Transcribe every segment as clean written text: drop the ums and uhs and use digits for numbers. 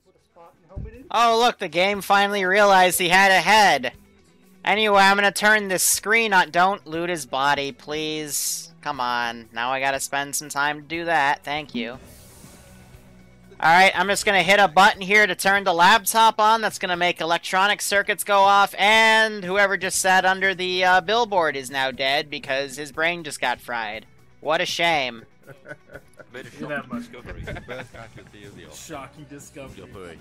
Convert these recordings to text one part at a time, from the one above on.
put a Spartan helmet in. Oh, look, the game finally realized he had a head. Anyway, I'm gonna turn this screen on. Don't loot his body, please. Come on. Now I gotta spend some time to do that. Thank you. Alright, I'm just gonna hit a button here to turn the laptop on. That's gonna make electronic circuits go off. And whoever just sat under the billboard is now dead because his brain just got fried. What a shame. Made a shocking discovery. Shocking discovery.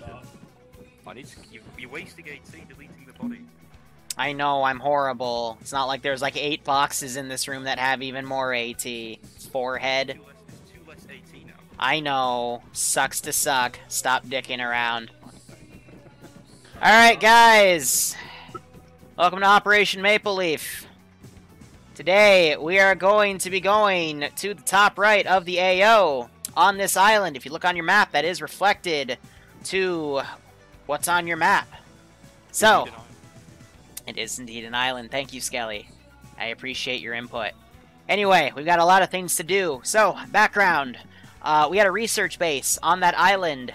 I need to, you're wasting 18 deleting the body. I know, I'm horrible. It's not like there's like 8 boxes in this room that have even more AT. Forehead. Two less AT now. I know. Sucks to suck. Stop dicking around. Alright, guys. Welcome to Operation Maple Leaf. Today, we are going to be going to the top right of the AO on this island. If you look on your map, that is reflected to what's on your map. So, it is indeed an island. Thank you, Skelly. I appreciate your input. Anyway, we've got a lot of things to do. So, background. We had a research base on that island.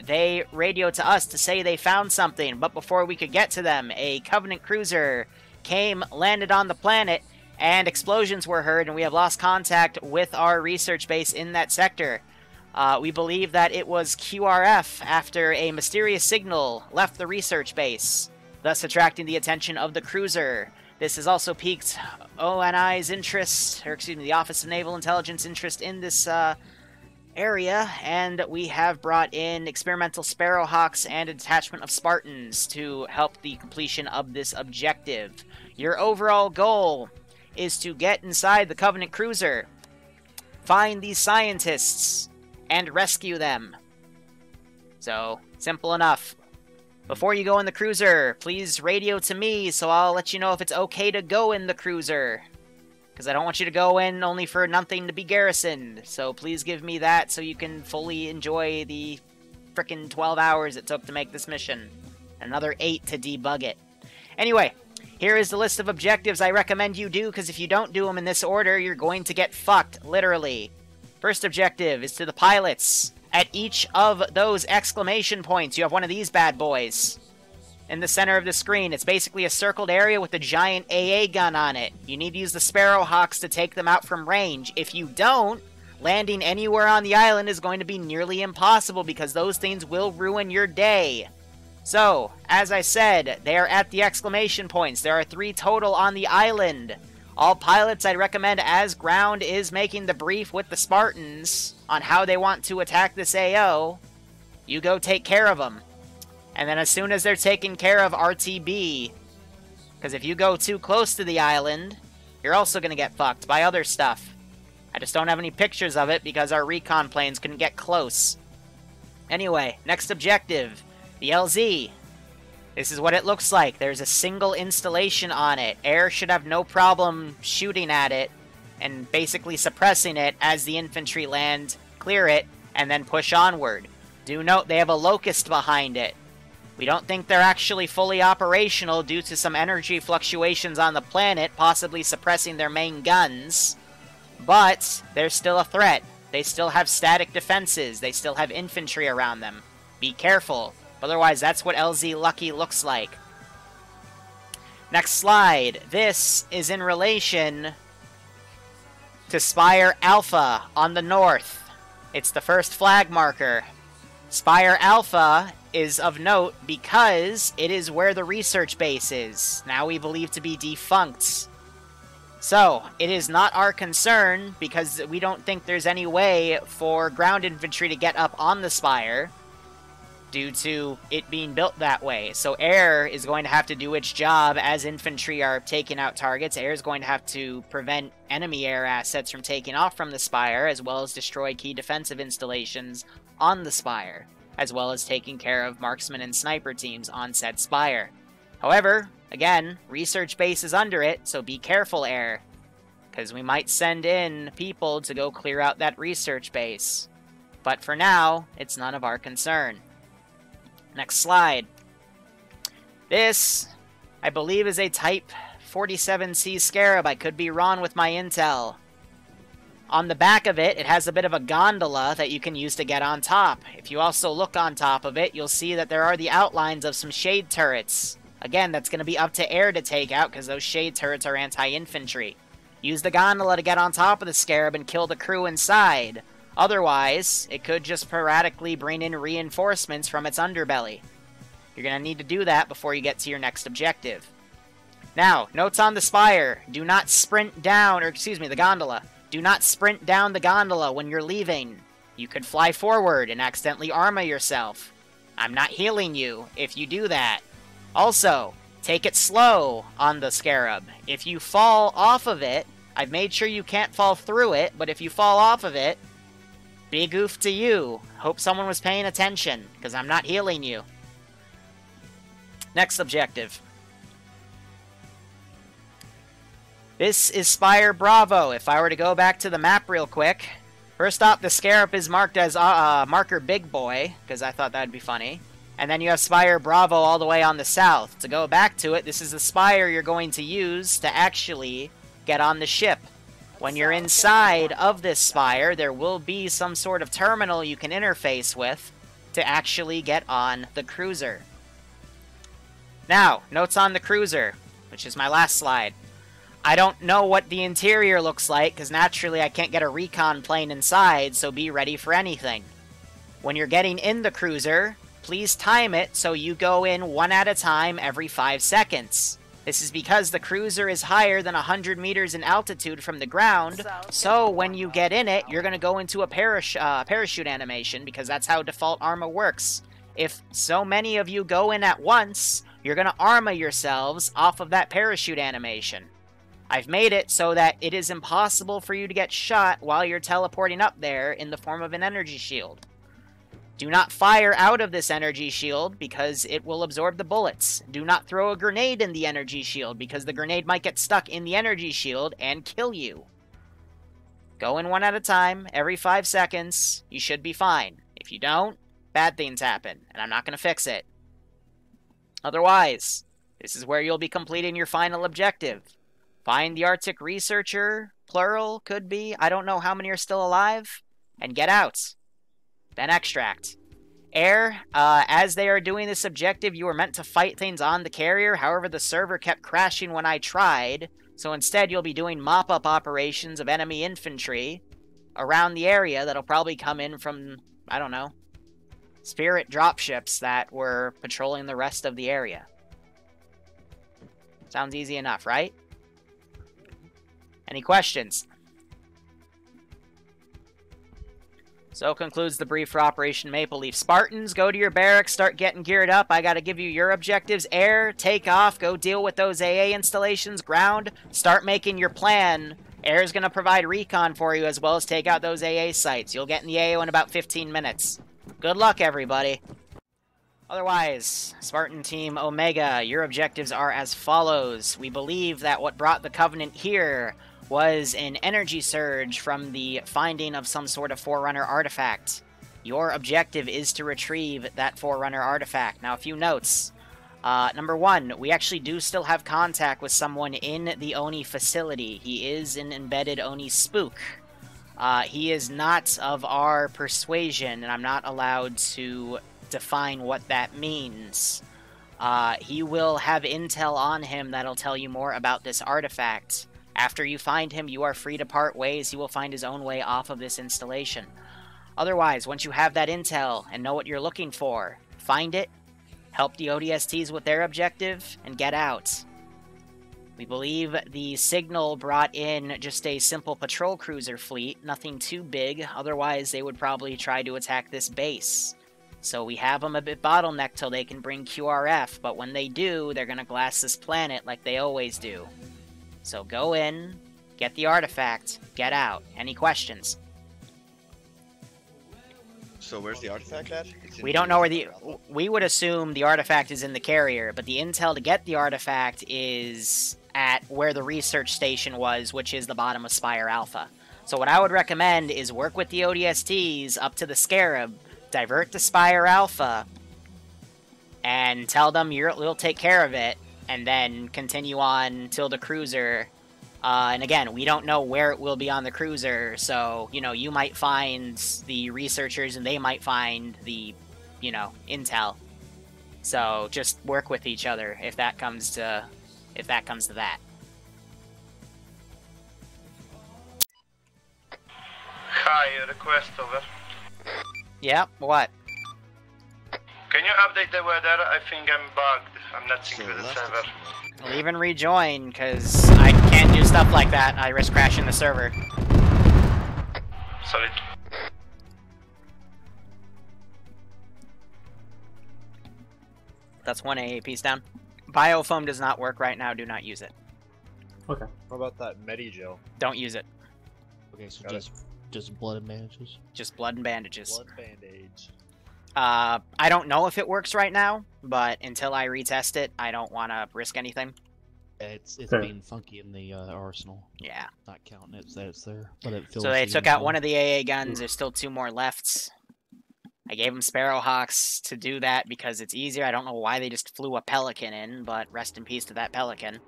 They radioed to us to say they found something, but before we could get to them, a Covenant cruiser came, landed on the planet, and explosions were heard, and we have lost contact with our research base in that sector. We believe that it was QRF after a mysterious signal left the research base, thus attracting the attention of the cruiser. This has also piqued ONI's interest, or excuse me, the Office of Naval Intelligence interest in this area, and we have brought in experimental Sparrowhawks and a detachment of Spartans to help the completion of this objective. Your overall goal is to get inside the Covenant cruiser, find these scientists, and rescue them. So, simple enough. Before you go in the cruiser, please radio to me so I'll let you know if it's okay to go in the cruiser. Because I don't want you to go in only for nothing to be garrisoned. So please give me that so you can fully enjoy the frickin' 12 hours it took to make this mission. Another 8 to debug it. Anyway, here is the list of objectives I recommend you do, because if you don't do them in this order, you're going to get fucked, literally. First objective is to the pilots. At each of those exclamation points, you have one of these bad boys. In the center of the screen, it's basically a circled area with a giant AA gun on it. You need to use the Sparrowhawks to take them out from range. If you don't, landing anywhere on the island is going to be nearly impossible because those things will ruin your day. So, as I said, they are at the exclamation points. There are 3 total on the island. All pilots I'd recommend as ground is making the brief with the Spartans on how they want to attack this AO. You go take care of them. And then as soon as they're taken care of, RTB. Because if you go too close to the island, you're also going to get fucked by other stuff. I just don't have any pictures of it because our recon planes couldn't get close. Anyway, next objective. The LZ. This is what it looks like. There's a single installation on it. Air should have no problem shooting at it and basically suppressing it as the infantry land, clear it, and then push onward. Do note they have a locust behind it. We don't think they're actually fully operational due to some energy fluctuations on the planet, possibly suppressing their main guns. But they're still a threat. They still have static defenses. They still have infantry around them. Be careful. Otherwise, that's what LZ Lucky looks like. Next slide. This is in relation to Spire Alpha on the north. It's the first flag marker. Spire Alpha is of note because it is where the research base is, now we believe to be defunct. So, it is not our concern because we don't think there's any way for ground infantry to get up on the Spire due to it being built that way. So air is going to have to do its job as infantry are taking out targets. Air is going to have to prevent enemy air assets from taking off from the Spire, as well as destroy key defensive installations on the Spire, as well as taking care of marksman and sniper teams on said Spire. However, again, research base is under it, so be careful, air, because we might send in people to go clear out that research base. But for now, it's none of our concern. Next slide. This, I believe, is a Type 47C Scarab. I could be wrong with my intel. On the back of it, it has a bit of a gondola that you can use to get on top. If you also look on top of it, you'll see that there are the outlines of some shade turrets. Again, that's going to be up to air to take out because those shade turrets are anti-infantry. Use the gondola to get on top of the Scarab and kill the crew inside. Otherwise, it could just sporadically bring in reinforcements from its underbelly. You're going to need to do that before you get to your next objective. Now, notes on the spire. Do not sprint down, or excuse me, the gondola. Do not sprint down the gondola when you're leaving. You could fly forward and accidentally Arma yourself. I'm not healing you if you do that. Also, take it slow on the Scarab. If you fall off of it, I've made sure you can't fall through it, but if you fall off of it, big oof to you. Hope someone was paying attention, because I'm not healing you. Next objective. This is Spire Bravo. If I were to go back to the map real quick, first off, the Scarab is marked as marker Big Boy, because I thought that'd be funny. And then you have Spire Bravo all the way on the south. To go back to it, this is the spire you're going to use to actually get on the ship. When you're inside of this spire, there will be some sort of terminal you can interface with to actually get on the cruiser. Now, notes on the cruiser, which is my last slide. I don't know what the interior looks like, because naturally I can't get a recon plane inside, so be ready for anything. When you're getting in the cruiser, please time it so you go in one at a time every 5 seconds. This is because the cruiser is higher than 100 meters in altitude from the ground, so when you get in it, you're going to go into a parachute animation, because that's how default Arma works. If so many of you go in at once, you're going to Arma yourselves off of that parachute animation. I've made it so that it is impossible for you to get shot while you're teleporting up there in the form of an energy shield. Do not fire out of this energy shield because it will absorb the bullets. Do not throw a grenade in the energy shield because the grenade might get stuck in the energy shield and kill you. Go in one at a time, every 5 seconds. You should be fine. If you don't, bad things happen, and I'm not going to fix it. Otherwise, this is where you'll be completing your final objective. Find the Arctic Researcher, plural, could be. I don't know how many are still alive. And get out. Then extract. Air, as they are doing this objective, you were meant to fight things on the carrier. However, the server kept crashing when I tried. So instead, you'll be doing mop-up operations of enemy infantry around the area that'll probably come in from, I don't know, Spirit dropships that were patrolling the rest of the area. Sounds easy enough, right? Any questions? So concludes the brief for Operation Maple Leaf. Spartans, go to your barracks, start getting geared up. I gotta give you your objectives. Air, take off, go deal with those AA installations. Ground, start making your plan. Air's gonna provide recon for you as well as take out those AA sites. You'll get in the AO in about 15 minutes. Good luck, everybody. Otherwise, Spartan Team Omega, your objectives are as follows. We believe that what brought the Covenant here was an energy surge from the finding of some sort of Forerunner artifact. Your objective is to retrieve that Forerunner artifact. Now, a few notes. Number one, we actually do still have contact with someone in the Oni facility. He is an embedded Oni spook. He is not of our persuasion, and I'm not allowed to define what that means. He will have intel on him that'll tell you more about this artifact. After you find him, you are free to part ways. He will find his own way off of this installation. Otherwise, once you have that intel and know what you're looking for, find it, help the ODSTs with their objective, and get out. We believe the Signal brought in just a simple patrol cruiser fleet, nothing too big, otherwise they would probably try to attack this base. So we have them a bit bottlenecked till they can bring QRF, but when they do, they're gonna glass this planet like they always do. So go in, get the artifact, get out. Any questions? So where's the artifact at? We don't know where the... We would assume the artifact is in the carrier, but the intel to get the artifact is at where the research station was, which is the bottom of Spire Alpha. So what I would recommend is work with the ODSTs up to the Scarab, divert to Spire Alpha, and tell them you'll take care of it, and then continue on till the cruiser And again, we don't know where it will be on the cruiser, so, you know, you might find the researchers and they might find the, you know, intel. So just work with each other if that comes to that. Hi, request over. Yep, what? Can you update the weather? I think I'm bugged. I'm not synced with the server. Leave and rejoin, because I can't do stuff like that. I risk crashing the server. Sorry. That's one AA piece down. Biofoam does not work right now. Do not use it. Okay. What about that Medi-Gel? Don't use it. Okay, so just blood and bandages? Just blood and bandages. Blood bandage. I don't know if it works right now, but until I retest it, I don't want to risk anything. It's being funky in the arsenal. Yeah. Not counting it that it's there, but it feels. So they took out one of the AA guns. There's still 2 more left. I gave them Sparrowhawks to do that because it's easier. I don't know why they just flew a Pelican in, but rest in peace to that Pelican.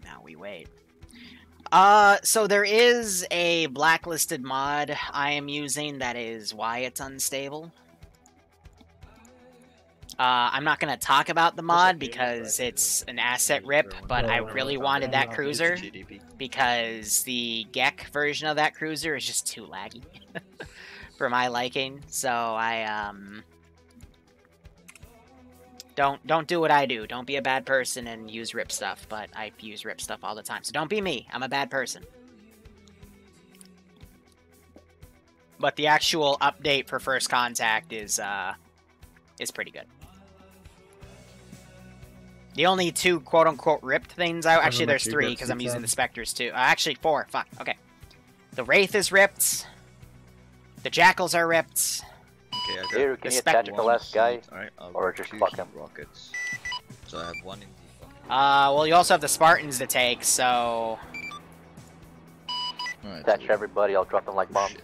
Now we wait. So there is a blacklisted mod I am using that is why it's unstable. I'm not going to talk about the mod because it's an asset rip, but I really wanted that cruiser because the GEC version of that cruiser is just too laggy for my liking. So I don't do what I do. Don't be a bad person and use rip stuff, but I use rip stuff all the time. So don't be me. I'm a bad person. But the actual update for First Contact is pretty good. The only 2 quote-unquote ripped things actually there's 3 because I'm using the Spectres too. Actually 4. Fuck. Okay. The Wraith is ripped. The Jackals are ripped. Okay, I got Here, can you attach the last guy? Alright, Or just fuck him? Rockets. So I have 1 in the bucket. Well, you also have the Spartans to take, so... Alright, Attach everybody, I'll drop them like bombs.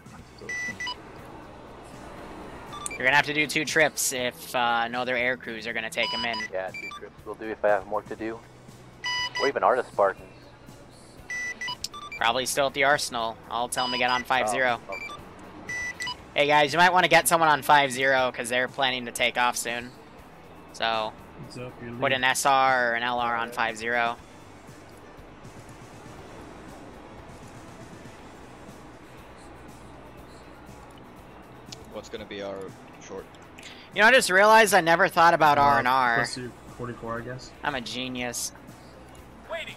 You're gonna have to do 2 trips if no other air crews are gonna take them in. Yeah, 2 trips will do if I have more to do. Where even are the Spartans? Probably still at the Arsenal. I'll tell them to get on 5-0. Oh, okay. Hey guys, you might want to get someone on 5-0 because they're planning to take off soon. So, put an SR or an LR on 5-0. What's gonna be our short? You know, I just realized I never thought about R&R. Plus 44, I guess. I'm a genius. Waiting.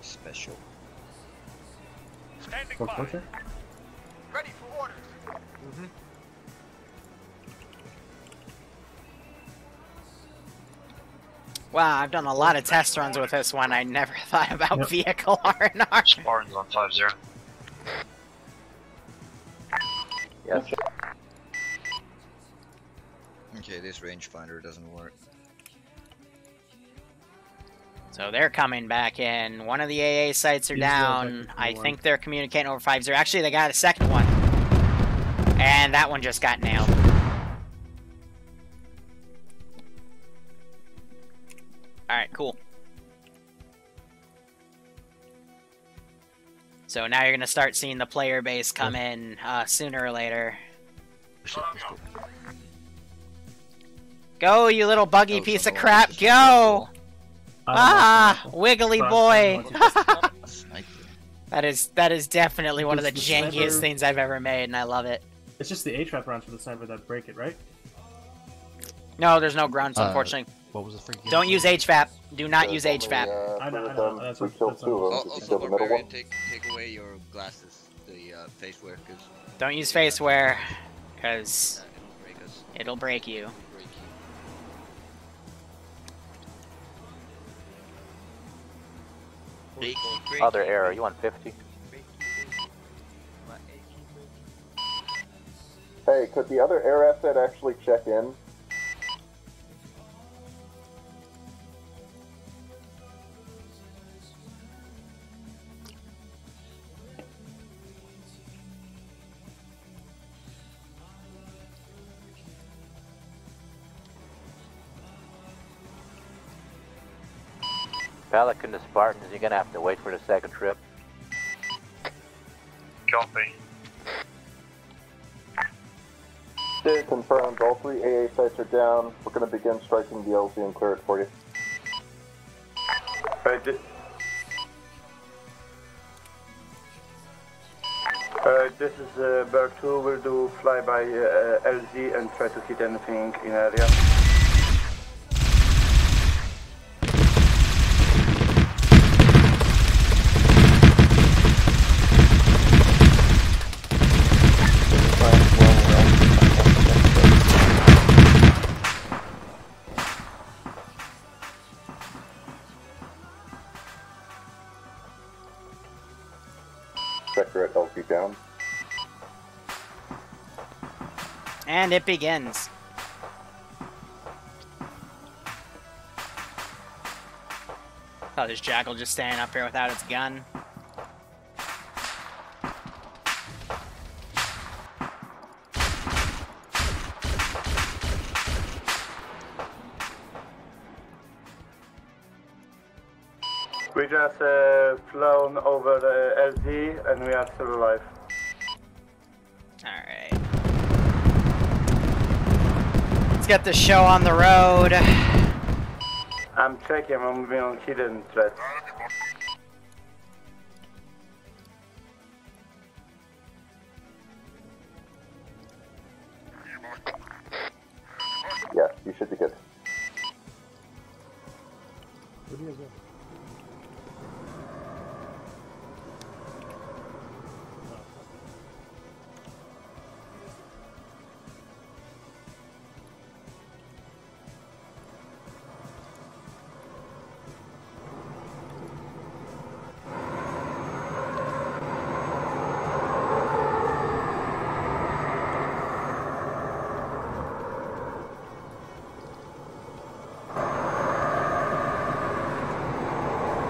Special. Standing For by. torture? Ready for orders. Wow, I've done a lot of test runs with this one. I never thought about vehicle R&R. Spartans on 5-0. Yes. Okay, this rangefinder doesn't work. So they're coming back in. One of the AA sites are These down. are I one. think they're communicating over 5-0. Actually, they got a second one. And that one just got nailed. Alright, cool. So now you're going to start seeing the player base come in sooner or later. Go, you little buggy piece of crap, go! Ah, wiggly boy! That is definitely one of the jankiest things I've ever made, and I love it. It's just the HVAP rounds for the sniper that break it, right? No, there's no grunts, unfortunately. What was the freaking? Don't use HVAP. Do not use HVAP. I know. That's what Also, Barbarian, take away your glasses, the face wear, because Don't use face wear, because it'll break us. it'll break you. Break you. Other error, you want 50? Hey, could the other air asset actually check in? Pelican to Spartans, you're gonna have to wait for the second trip. Copy. Did confirmed, all 3 AA sites are down. We're going to begin striking the LZ and clear it for you. This is Bird 2, we'll do flyby LZ and try to hit anything in area. Spectre at LZ down. And it begins. Oh, there's Jackal just standing up here without its gun. We just flown over the LZ and we are still alive. Alright. Let's get the show on the road. I'm checking, I'm moving on hidden threats. Yeah, you should be good.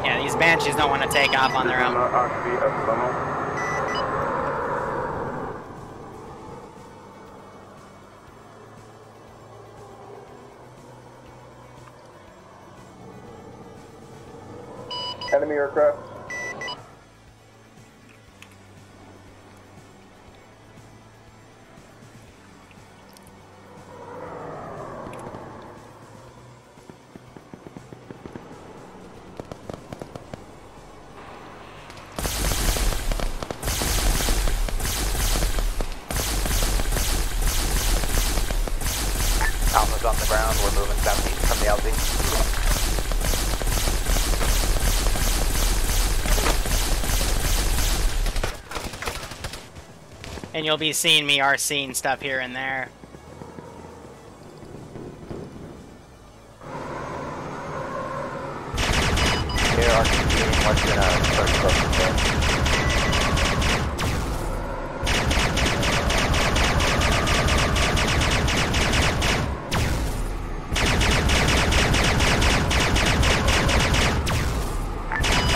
Yeah, these Banshees don't want to take off on their own. Enemy aircraft. Alpha's on the ground, we're moving southeast from the LZ. And you'll be seeing me RCing stuff here and there. Here, RCing, what's in a first close there.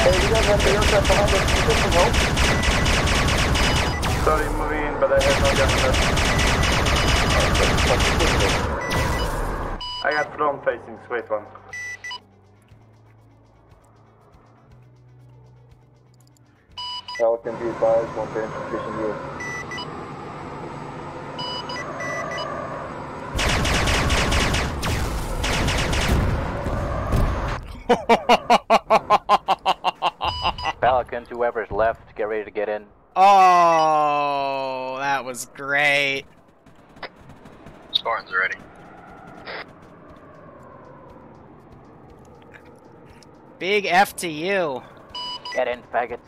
Hey, you guys have the aircraft behind us. Can you get some help? Sorry, moving in, but I have no gun left. I got front facing, wait one. Pelican, be advised, one Banshee chasing you. Pelican, whoever's left, get ready to get in. Oh, that was great. Spartans are ready. Big F to you. Get in, faggots.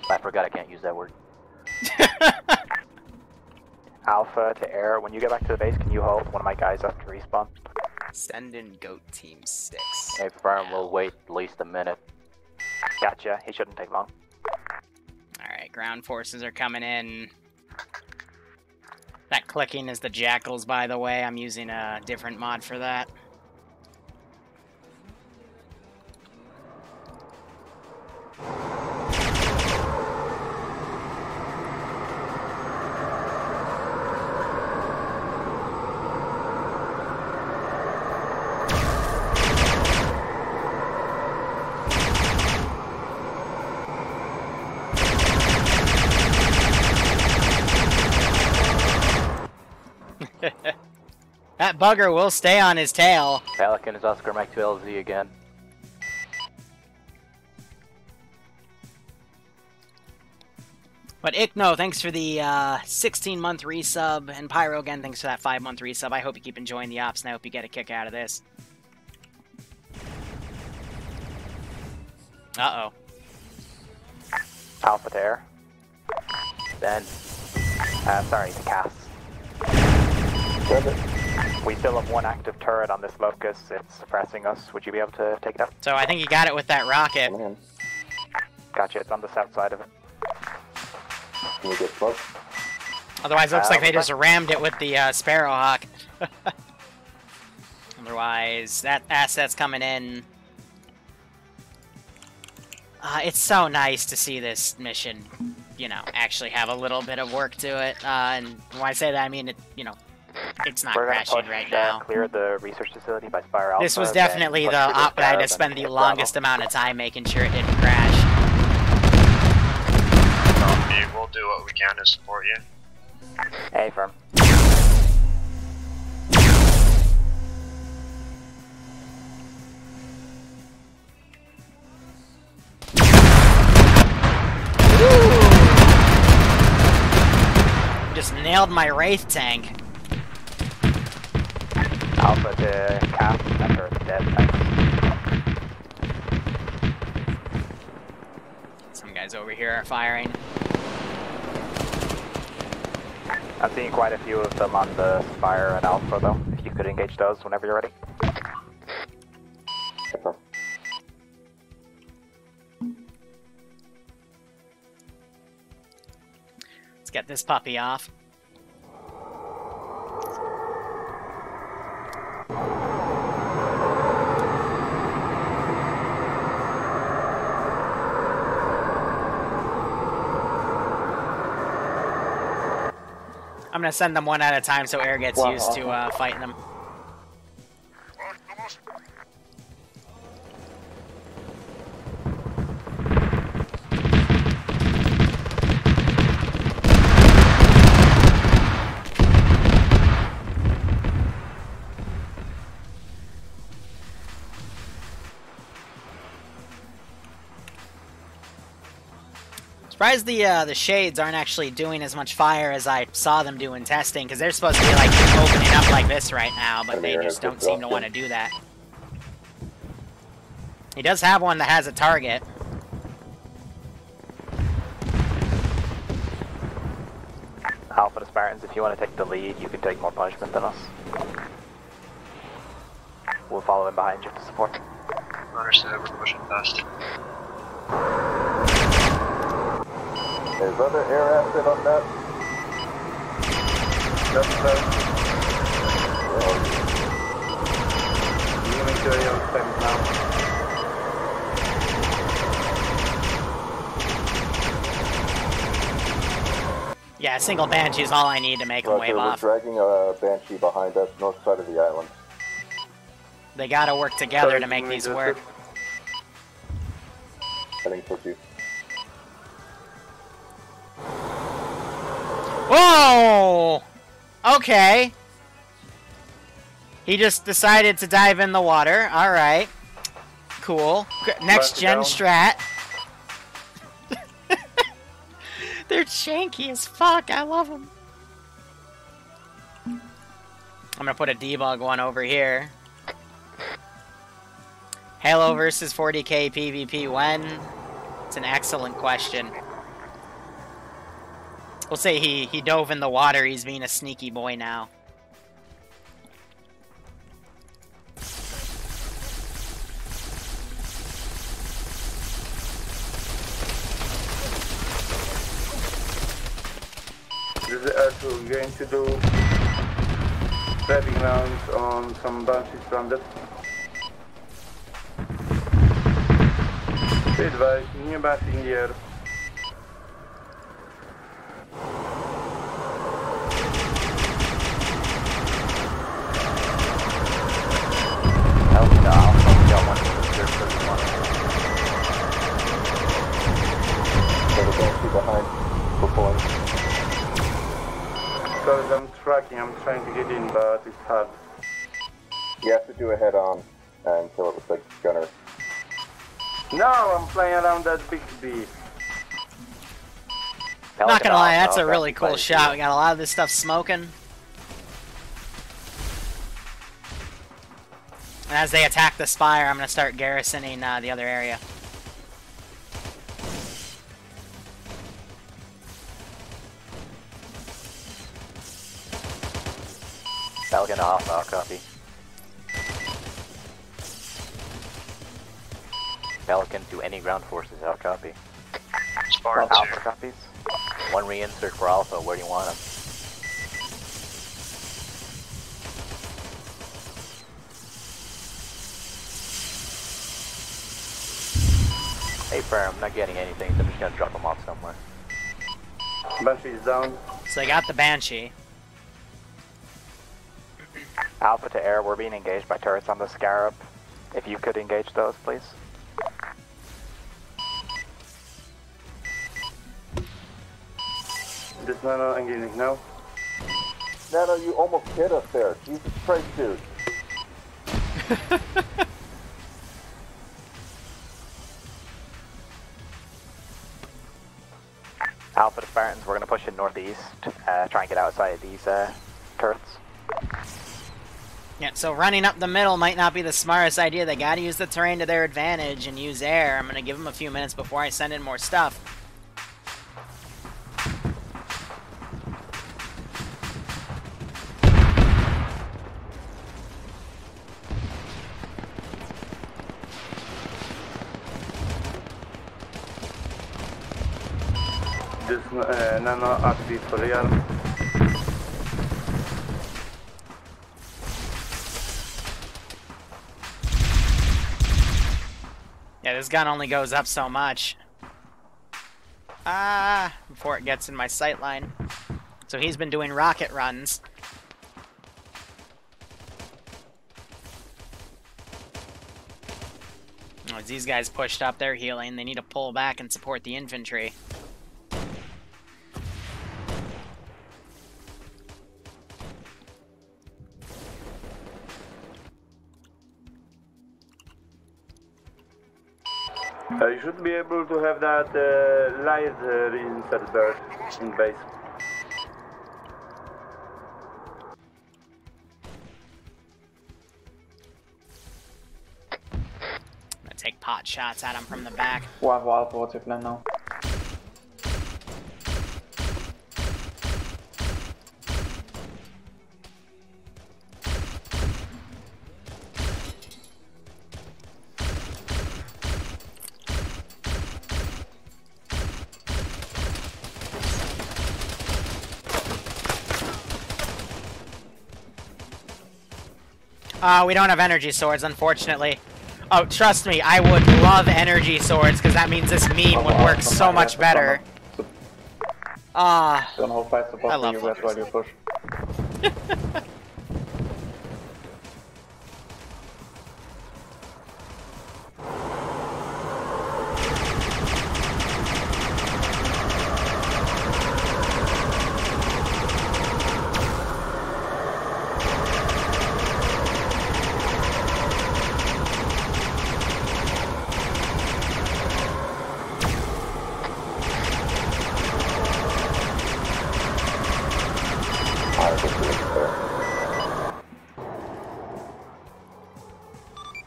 I forgot I can't use that word. Alpha to air. When you get back to the base, can you hold one of my guys up to respawn? Send in Goat Team 6. Hey, firm, we'll wait at least a minute. Gotcha, he shouldn't take long. Alright, ground forces are coming in. Clicking is the Jackles, by the way. I'm using a different mod for that. That bugger will stay on his tail. Pelican is Oscar Mike to LZ again. But Ichno, thanks for the 16-month resub, and Pyro again, thanks for that 5-month resub. I hope you keep enjoying the ops, and I hope you get a kick out of this. Uh-oh. Alpha to air. Then, sorry, to cast. We still have one active turret on this locus. It's suppressing us. Would you be able to take it out? So I think you got it with that rocket. Gotcha, it's on the south side of it. Can we get smoke? Otherwise, it looks like they just rammed it with the Sparrowhawk. Otherwise, that asset's coming in. It's so nice to see this mission, you know, actually have a little bit of work to it. And when I say that, I mean, it's not crashing right now. Clear the research facility by Spire Alpha. This was definitely the op that I had to spend the longest amount of time making sure it didn't crash. We'll do what we can to support you. A firm. Just nailed my Wraith tank. Alpha to cast, center the dead tanks. Some guys over here are firing. I'm seeing quite a few of them on the Spire and Alpha though, if you could engage those whenever you're ready. Let's get this puppy off. I'm gonna send them one at a time so air gets used to fighting them. Surprised the shades aren't actually doing as much fire as I saw them do in testing, because they're supposed to be like opening up like this right now, but they just don't seem to want to do that. He does have one that has a target. Alpha to Spartans, if you want to take the lead, you can take more punishment than us. We'll follow in behind you to support. Understood, we're pushing fast. There's other air asset on that. Just Inventory on time now. Yeah, a single Banshee is all I need to make them wave off. We're dragging a Banshee behind us, north side of the island. They gotta work together to make these work. Heading towards you. Whoa! Okay. He just decided to dive in the water. Alright. Cool. Next gen strat. They're janky as fuck. I love them. I'm gonna put a debug one over here. Halo versus 40k PvP when? It's an excellent question. We'll say he dove in the water, he's being a sneaky boy now. This is R2 going to do grabbing rounds on some bounties stranded. Be advised, new bounty in the air. Alpha to Alpha, we got one from the third person one. So the bounty behind. We're pulling. Because I'm tracking, I'm trying to get in, but it's hard. You have to do a head-on until it looks like gunner. No, I'm flying around that big bee. Not gonna lie, that's a really cool shot. We got a lot of this stuff smoking. And as they attack the spire, I'm gonna start garrisoning the other area. Pelican off, I'll copy. Pelican to any ground forces, I'll copy. Spartans Alpha here. copies. One reinsert for Alpha, where do you want them? Hey firm, I'm not getting anything, so I'm just gonna drop them off somewhere. Banshee's down. So they got the Banshee. Alpha to air, we're being engaged by turrets on the Scarab. If you could engage those, please. This Nano engaging now. Nano, you almost hit us there. Jesus Christ, dude. Alpha to Spartans, we're gonna push in northeast, try and get outside these turrets. Yeah, so running up the middle might not be the smartest idea. They gotta use the terrain to their advantage and use air. I'm gonna give them a few minutes before I send in more stuff. This Nano active for real. Yeah, this gun only goes up so much. Before it gets in my sight line. So he's been doing rocket runs. Oh, as these guys pushed up, they're healing. They need to pull back and support the infantry. You should be able to have that light reinsert bird in base. I'm gonna take pot shots at him from the back. What's your plan now? We don't have energy swords, unfortunately. Oh, trust me, I would love energy swords, because that means this meme would work so much better. I love flippers.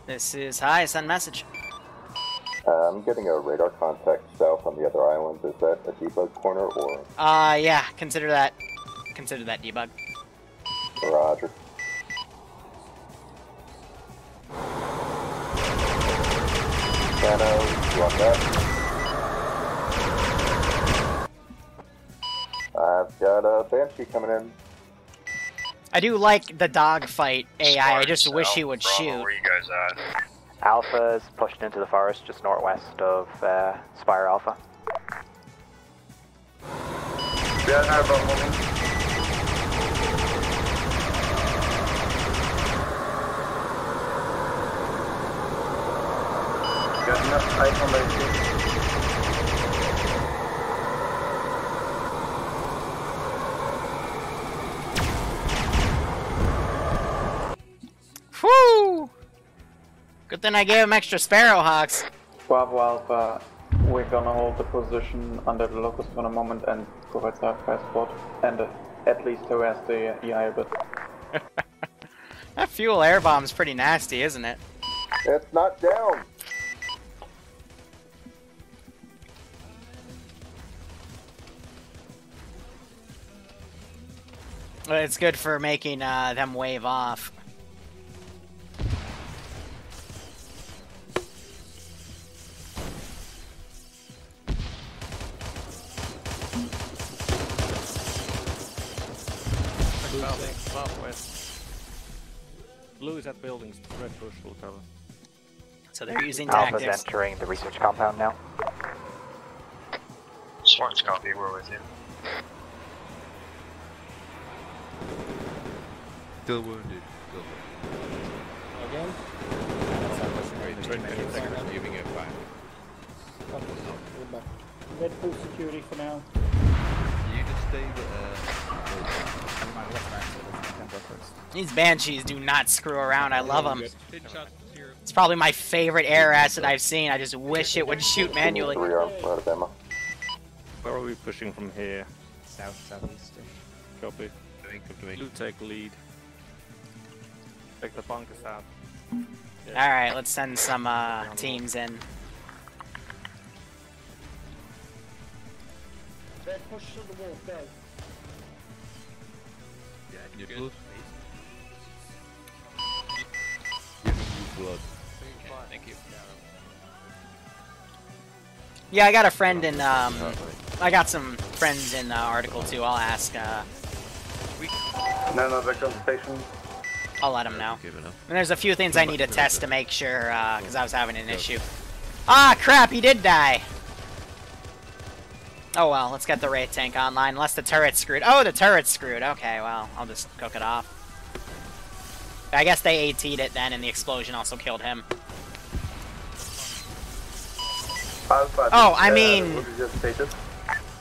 This is hi, send message. I'm getting a radar contact south on the other island. Is that a debug corner or? Yeah, consider that debug. Roger. Nano, you want that? Got a Banshee coming in. I do like the dogfight AI, I just Spartans wish South, he would Bravo, shoot. Where you guys at? Alpha is pushed into the forest just northwest of Spire Alpha. We are now moving. Got enough ice on the Whew! Good thing I gave him extra Sparrowhawks. Bravo Alpha, we're gonna hold the position under the locust for a moment and provide side passport and at least harass the EI a bit. That fuel air bomb's pretty nasty, isn't it? It's not down. Well, it's good for making them wave off. Southwest. Blue is at buildings, red bush will cover. So they're using Alpha's tactics. entering the research compound now. Spartans copy, we're with you. Still wounded. Again? Giving it back. Red full security for now. You just stay These Banshees do not screw around, I love them. It's probably my favorite air asset I've seen, I just wish it would shoot manually. Where are we pushing from here? Southeast. Copy. Blue take lead. Take the bunkers out. Alright, let's send some teams in. Red push to the wall, go. Yeah, you're good. Giving you blood. Thank you. Yeah, I got a friend in, I got some friends in the article too, I'll ask, None of the conversation. I'll let him know. And there's a few things I need to test to make sure, because I was having an issue. Ah, crap, he did die! Oh well, let's get the Wraith tank online, unless the turret's screwed. Oh, the turret's screwed. Okay, well, I'll just cook it off. I guess they AT'd it then, and the explosion also killed him. Alpha, Oh, I mean, what is your status?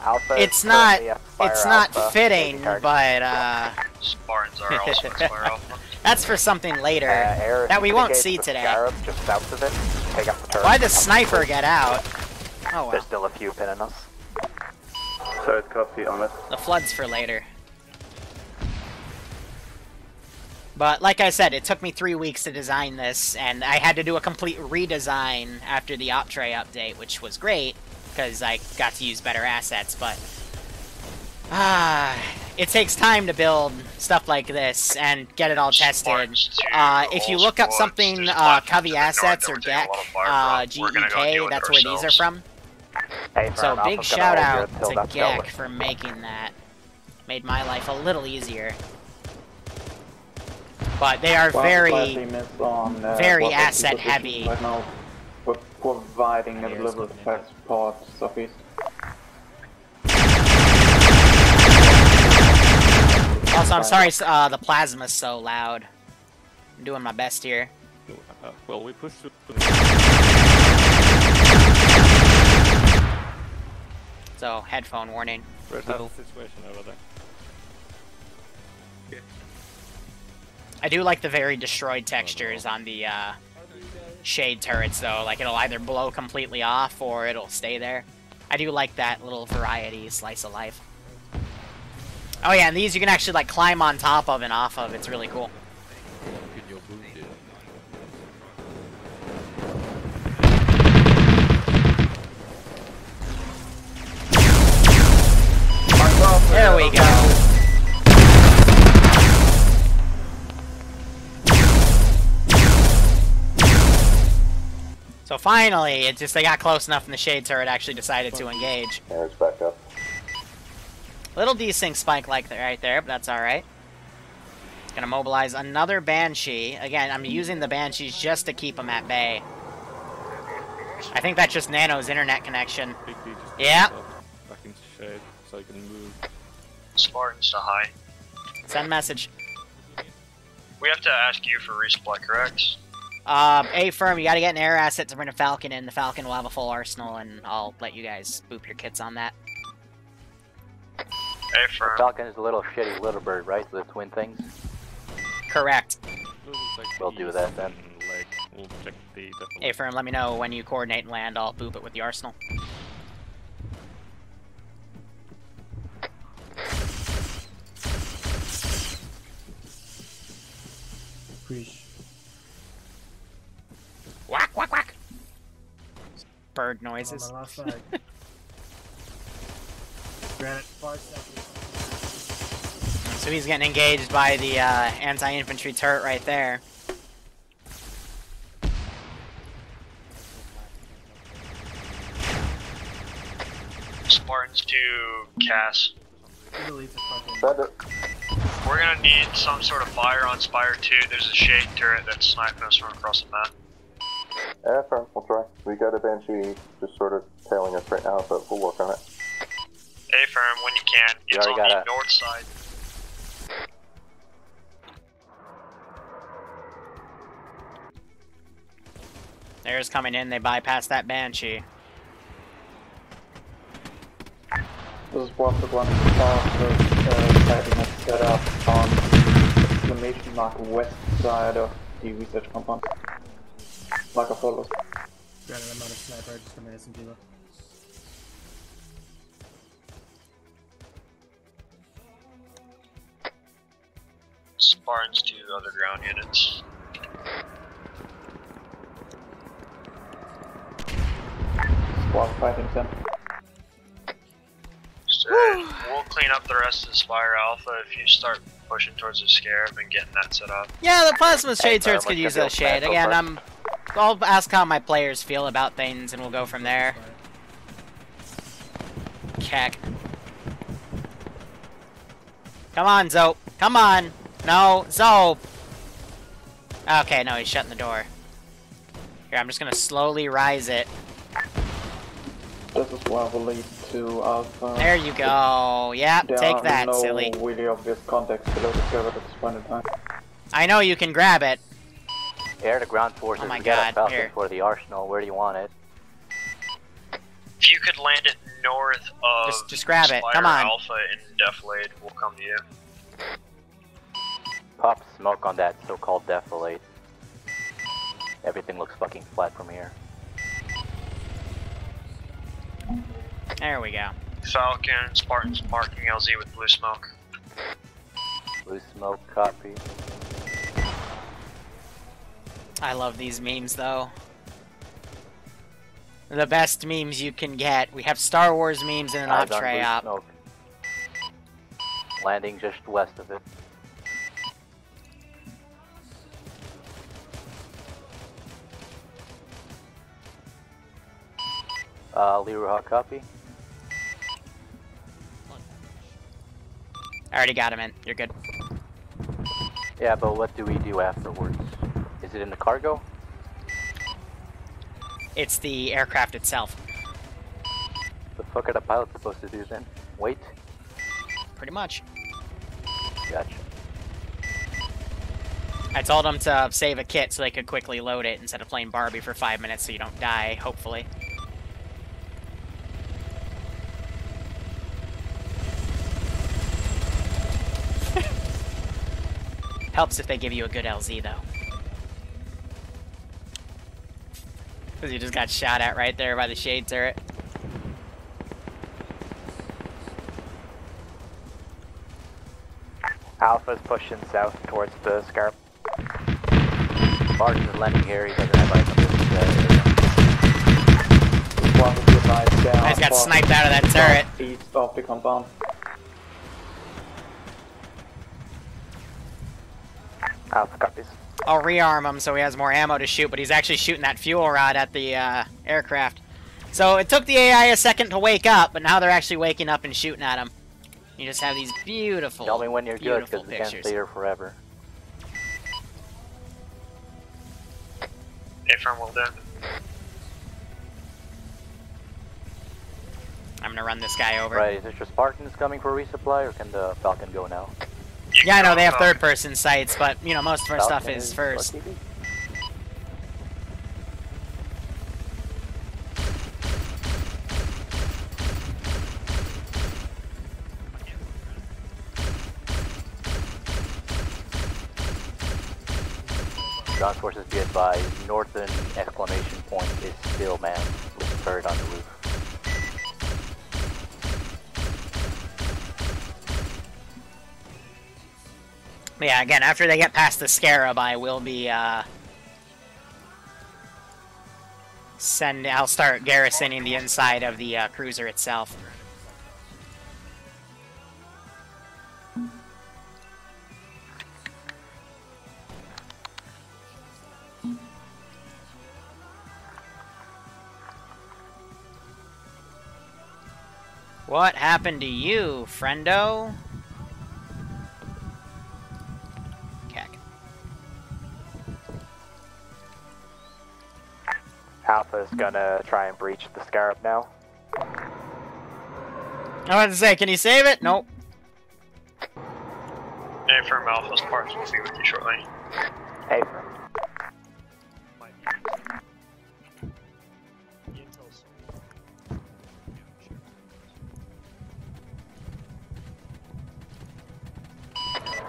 Alpha it's not Alpha, fitting, but Spartans are also in Spire Alpha. that's for something later that we won't see today. Just south of it. Take out the turret. Why'd the sniper get out? Oh well. There's still a few pinning us. Sorry, copy on it. The flood's for later. But like I said, it took me 3 weeks to design this, and I had to do a complete redesign after the Optray update, which was great, because I got to use better assets, but it takes time to build stuff like this and get it all tested. If you look up something, Covey Assets or GEK, GEK, that's where these are from. Hey, So Alpha's big gonna shout hold out you until to that's GEK over. for making that. Made my life a little easier. But they are very asset heavy. Right now, we're providing a deliberate passport southeast. Also, I'm sorry the plasma's so loud. I'm doing my best here. Well, we pushed through. So, headphone warning. Red battle situation over there. I do like the very destroyed textures on the shade turrets, though. Like, it'll either blow completely off or it'll stay there. I do like that little variety, slice of life. Oh yeah, and these you can actually, like, climb on top of and off of. It's really cool. There we go. So finally, it just they got close enough and the shade turret actually decided to engage. There's back up. Little desync spike like that right there, but that's alright. Gonna mobilize another Banshee. Again, I'm using the Banshees just to keep them at bay. I think that's just Nano's internet connection. Yeah. Back into shade so I can move. Spartans to high. Send message. We have to ask you for resupply, correct? A firm, you gotta get an air asset to bring a Falcon in. The Falcon will have a full arsenal, and I'll let you guys boop your kits on that. A firm. Falcon is a little shitty little bird, right? The twin things? Correct. We'll do that then. We'll check the A firm, let me know when you coordinate and land. I'll boop it with the arsenal. Preach. Whack, whack, whack! Bird noises. On my last side. Granite, 5 seconds. So he's getting engaged by the anti-infantry turret right there. Spartans to Cass. Send it. We're gonna need some sort of fire on Spire 2. There's a shade turret that's sniping us from across the map. Yeah, firm, we'll try. We got a Banshee just sort of tailing us right now, but we'll work on it. A firm, when you can. It's on the north side. There's coming in, they bypass that Banshee. This is what the one fighting has set up on exclamation mark west side of the research compound. Marker follows. Granted, I'm not a sniper, I just got my SMG left. Spartans to other ground units. Squad fighting 10. So we'll clean up the rest of the Spire Alpha if you start pushing towards the Scarab and getting that set up. Yeah, the plasma shade turrets could use a shade. Again, I'll ask how my players feel about things, and we'll go from there. Keck. Come on, Zope. Come on. No, Zope. Okay, no, he's shutting the door. Here, I'm just gonna slowly rise it. This is where will lead to Alpha. There you go. Yep, take that, no silly. really obvious context below the Scarab at this point in time. I know you can grab it. Air to ground forces. Oh my we got God, a Falcon here. for the arsenal. Where do you want it? If you could land it north of Just grab it. Spire Come on. Alpha in Deflate, we'll come to you. Pop smoke on that so-called defilade. Everything looks fucking flat from here. There we go. Falcon, Spartans marking LZ with blue smoke. Blue smoke, copy. I love these memes, though. The best memes you can get. We have Star Wars memes in an Eyes on entree blue up. smoke. Landing just west of it. Liru, hot copy. I already got him in. You're good. Yeah, but what do we do afterwards? Is it in the cargo? It's the aircraft itself. The fuck are the pilots supposed to do then? Wait? Pretty much. Gotcha. I told them to save a kit so they could quickly load it instead of playing Barbie for 5 minutes so you don't die, hopefully. Helps if they give you a good LZ, though. Because you just got shot at right there by the shade turret. Alpha's pushing south towards the Scarab. Spartans is landing here, he doesn't have eyes on this One will be advised down. I just got sniped out of that turret. East of the compound. Alpha copies. I'll rearm him so he has more ammo to shoot, but he's actually shooting that fuel rod at the aircraft. So it took the AI a second to wake up, but now they're actually waking up and shooting at him. You just have these beautiful, Tell me when you're good, beautiful because we can't pictures. stay here forever. A-firm will do. I'm gonna run this guy over. Right, is it your Spartans coming for resupply, or can the Falcon go now? Yeah, I know they have third-person sights, but you know most of our stuff Falcon is first. RTB? Ground forces be advised, northern exclamation point is still manned with a turret on the roof. Yeah, again, after they get past the Scarab, I will be, I'll start garrisoning the inside of the cruiser itself. What happened to you, friendo? Alpha's gonna try and breach the Scarab now. I was to say, can you save it? Nope. A-firm Alpha Spartans will be with you shortly. A-firm.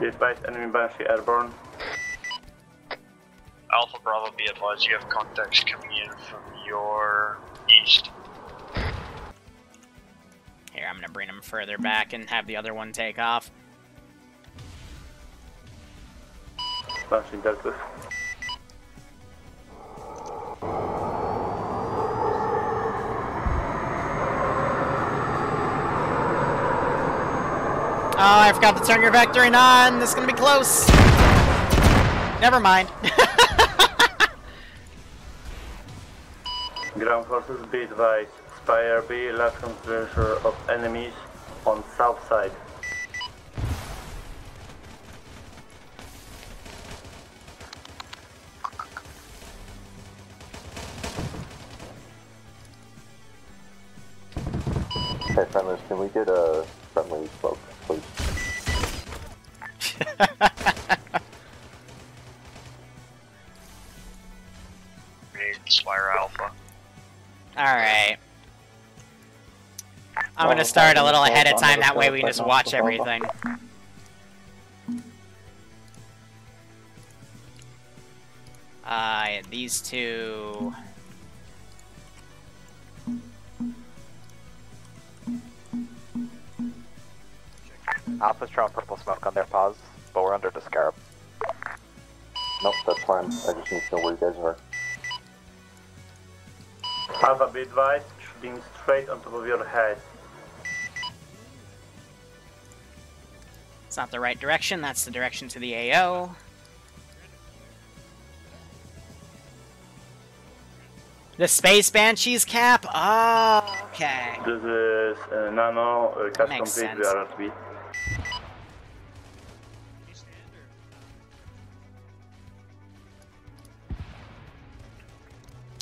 Be advised, enemy Banshee airborne. Alpha Bravo, be advised, you have contacts coming in from your east. Here, I'm gonna bring him further back and have the other one take off. Banshee Jackles. Oh, I forgot to turn your vectoring on. This is gonna be close. Never mind. Ground forces be advised. Spire B, large concentration of enemies on south side. Hey, friendlies, can we get a friendly smoke, please? Spire Alpha. Alright. I'm gonna start a little ahead of time, that way we can just watch everything. These two... Alpha's throwing purple smoke on their paws, but we're under the Scarab. Nope, that's fine. I just need to know where you guys are. Alpha be advised, shooting straight on top of your head. It's not the right direction, that's the direction to the AO. The Space Banshees cap? Oh, okay. This is Nano, cast Makes complete, we sense. are at B.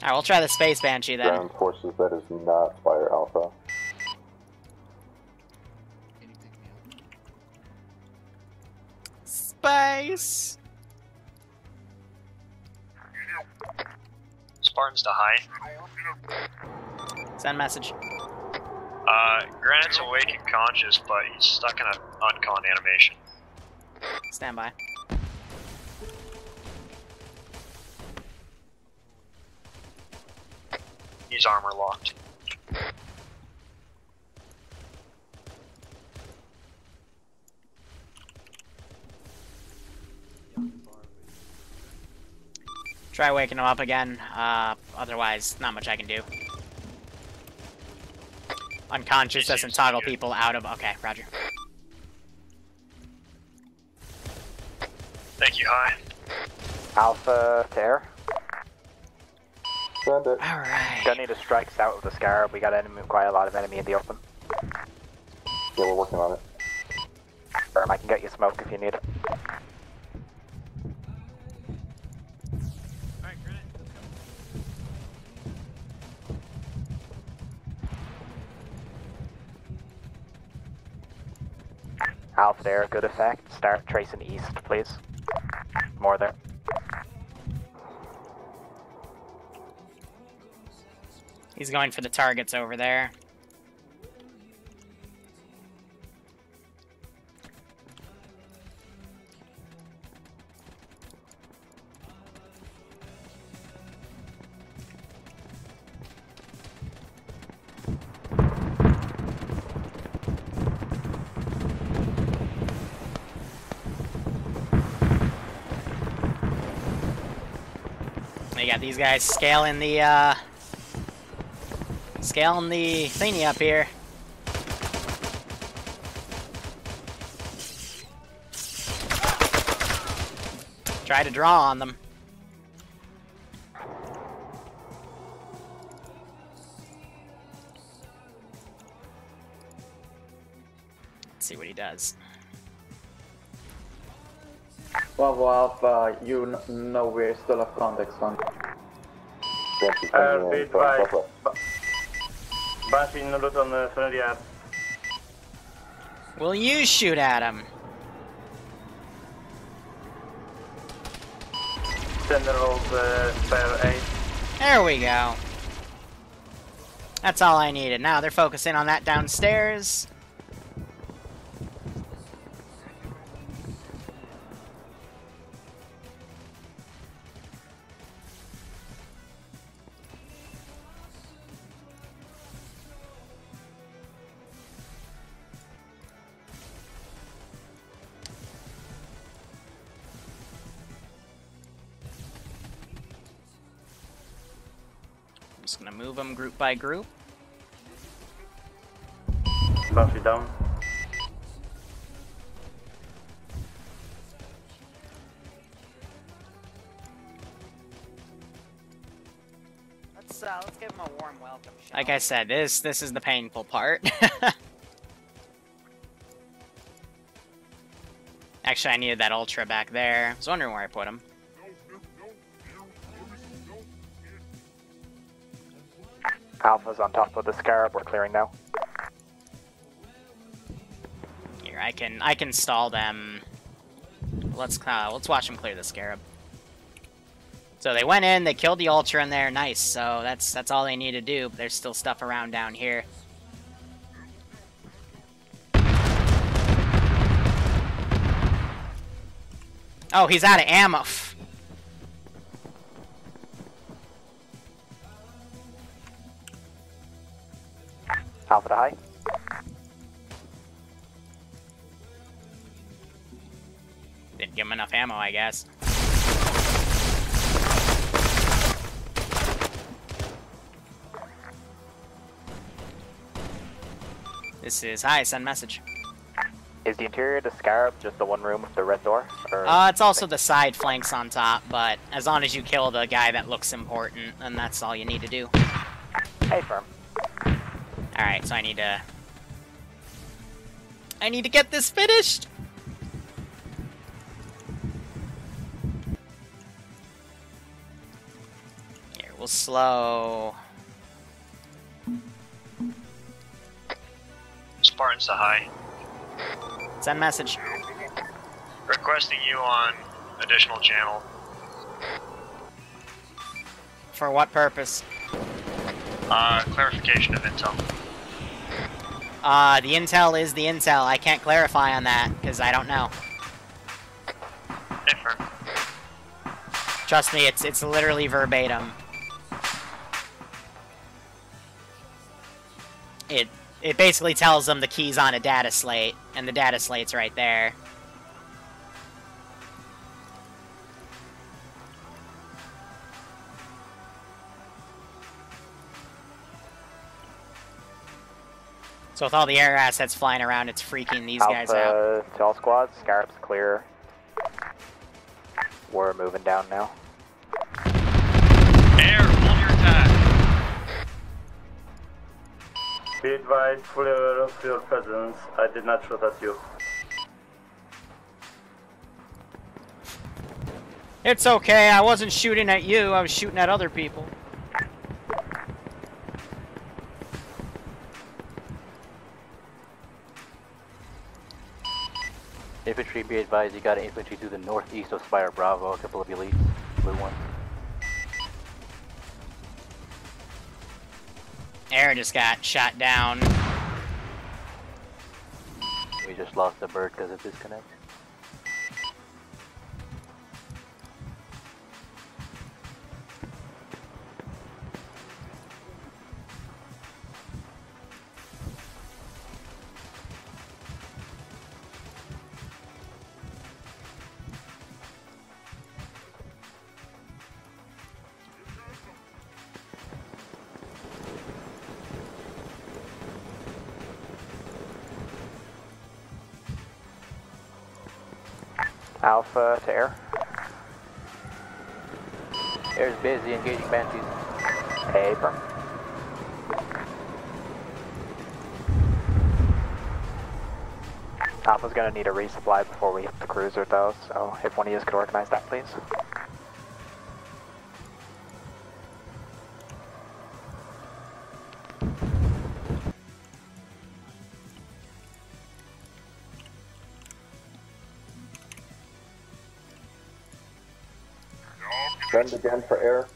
Alright, we'll try the Space Banshee then. Ground forces, that is not Spire Alpha. Space! Spartans to high. Send message. Granite's awake and conscious, but he's stuck in an uncon animation. Stand by. He's armor locked. Try waking him up again. Otherwise, not much I can do. Unconscious doesn't toggle people out of... Okay, roger. Thank you, high. Alpha to air. Send it. Alright. Gonna need to strike south of the Scarab. We got quite a lot of enemy in the open. Yeah, we're working on it. Firm, I can get you smoke if you need it. Alpha there, good effect. Start tracing east, please. More there. He's going for the targets over there. They got these guys scaling the thingy up here. Try to draw on them. Let's see what he does. Bravo Alpha, you know we still have context on. Bit by Banshee något on Fenrir. Will you shoot at him? Center of spare 8. There we go. That's all I needed. Now they're focusing on that downstairs. Just gonna move them group by group. Banshee down. Let's give him a warm welcome. Like I said, this is the painful part. Actually, I needed that ultra back there. I was wondering where I put him. Alpha's on top of the Scarab, we're clearing now. Here, I can stall them. Let's watch them clear the Scarab. So they went in, they killed the Ultra in there, nice. So that's all they need to do. But there's still stuff around down here. Oh, he's out of ammo. Alpha to high. Didn't give him enough ammo, I guess. This is high, send message. Is the interior of the Scarab just the one room with the red door? Or It's also the side flanks on top, but as long as you kill the guy that looks important, then that's all you need to do. Hey, firm. Alright, so I need to get this finished! Here, we'll slow. Spartans to high. Send message. Requesting you on additional channel. For what purpose? Clarification of intel. The intel is the intel. I can't clarify on that, because I don't know. Different. Trust me, it's literally verbatim. It basically tells them the key's on a data slate, and the data slate's right there. So with all the air assets flying around, it's freaking these guys out. Alpha to all squads, Scarab's clear. We're moving down now. Air, hold your attack. Be advised, fully aware of your presence. I did not shoot at you. It's okay, I wasn't shooting at you, I was shooting at other people. Infantry, be advised, you got infantry to the northeast of Spire Bravo, a couple of elites, blue one. Air just got shot down. We just lost the bird because of disconnect. Alpha to air. Air's busy, engaging Banshees. Paper. Alpha's gonna need a resupply before we hit the cruiser though, so if one of you could organize that please. Send again for air.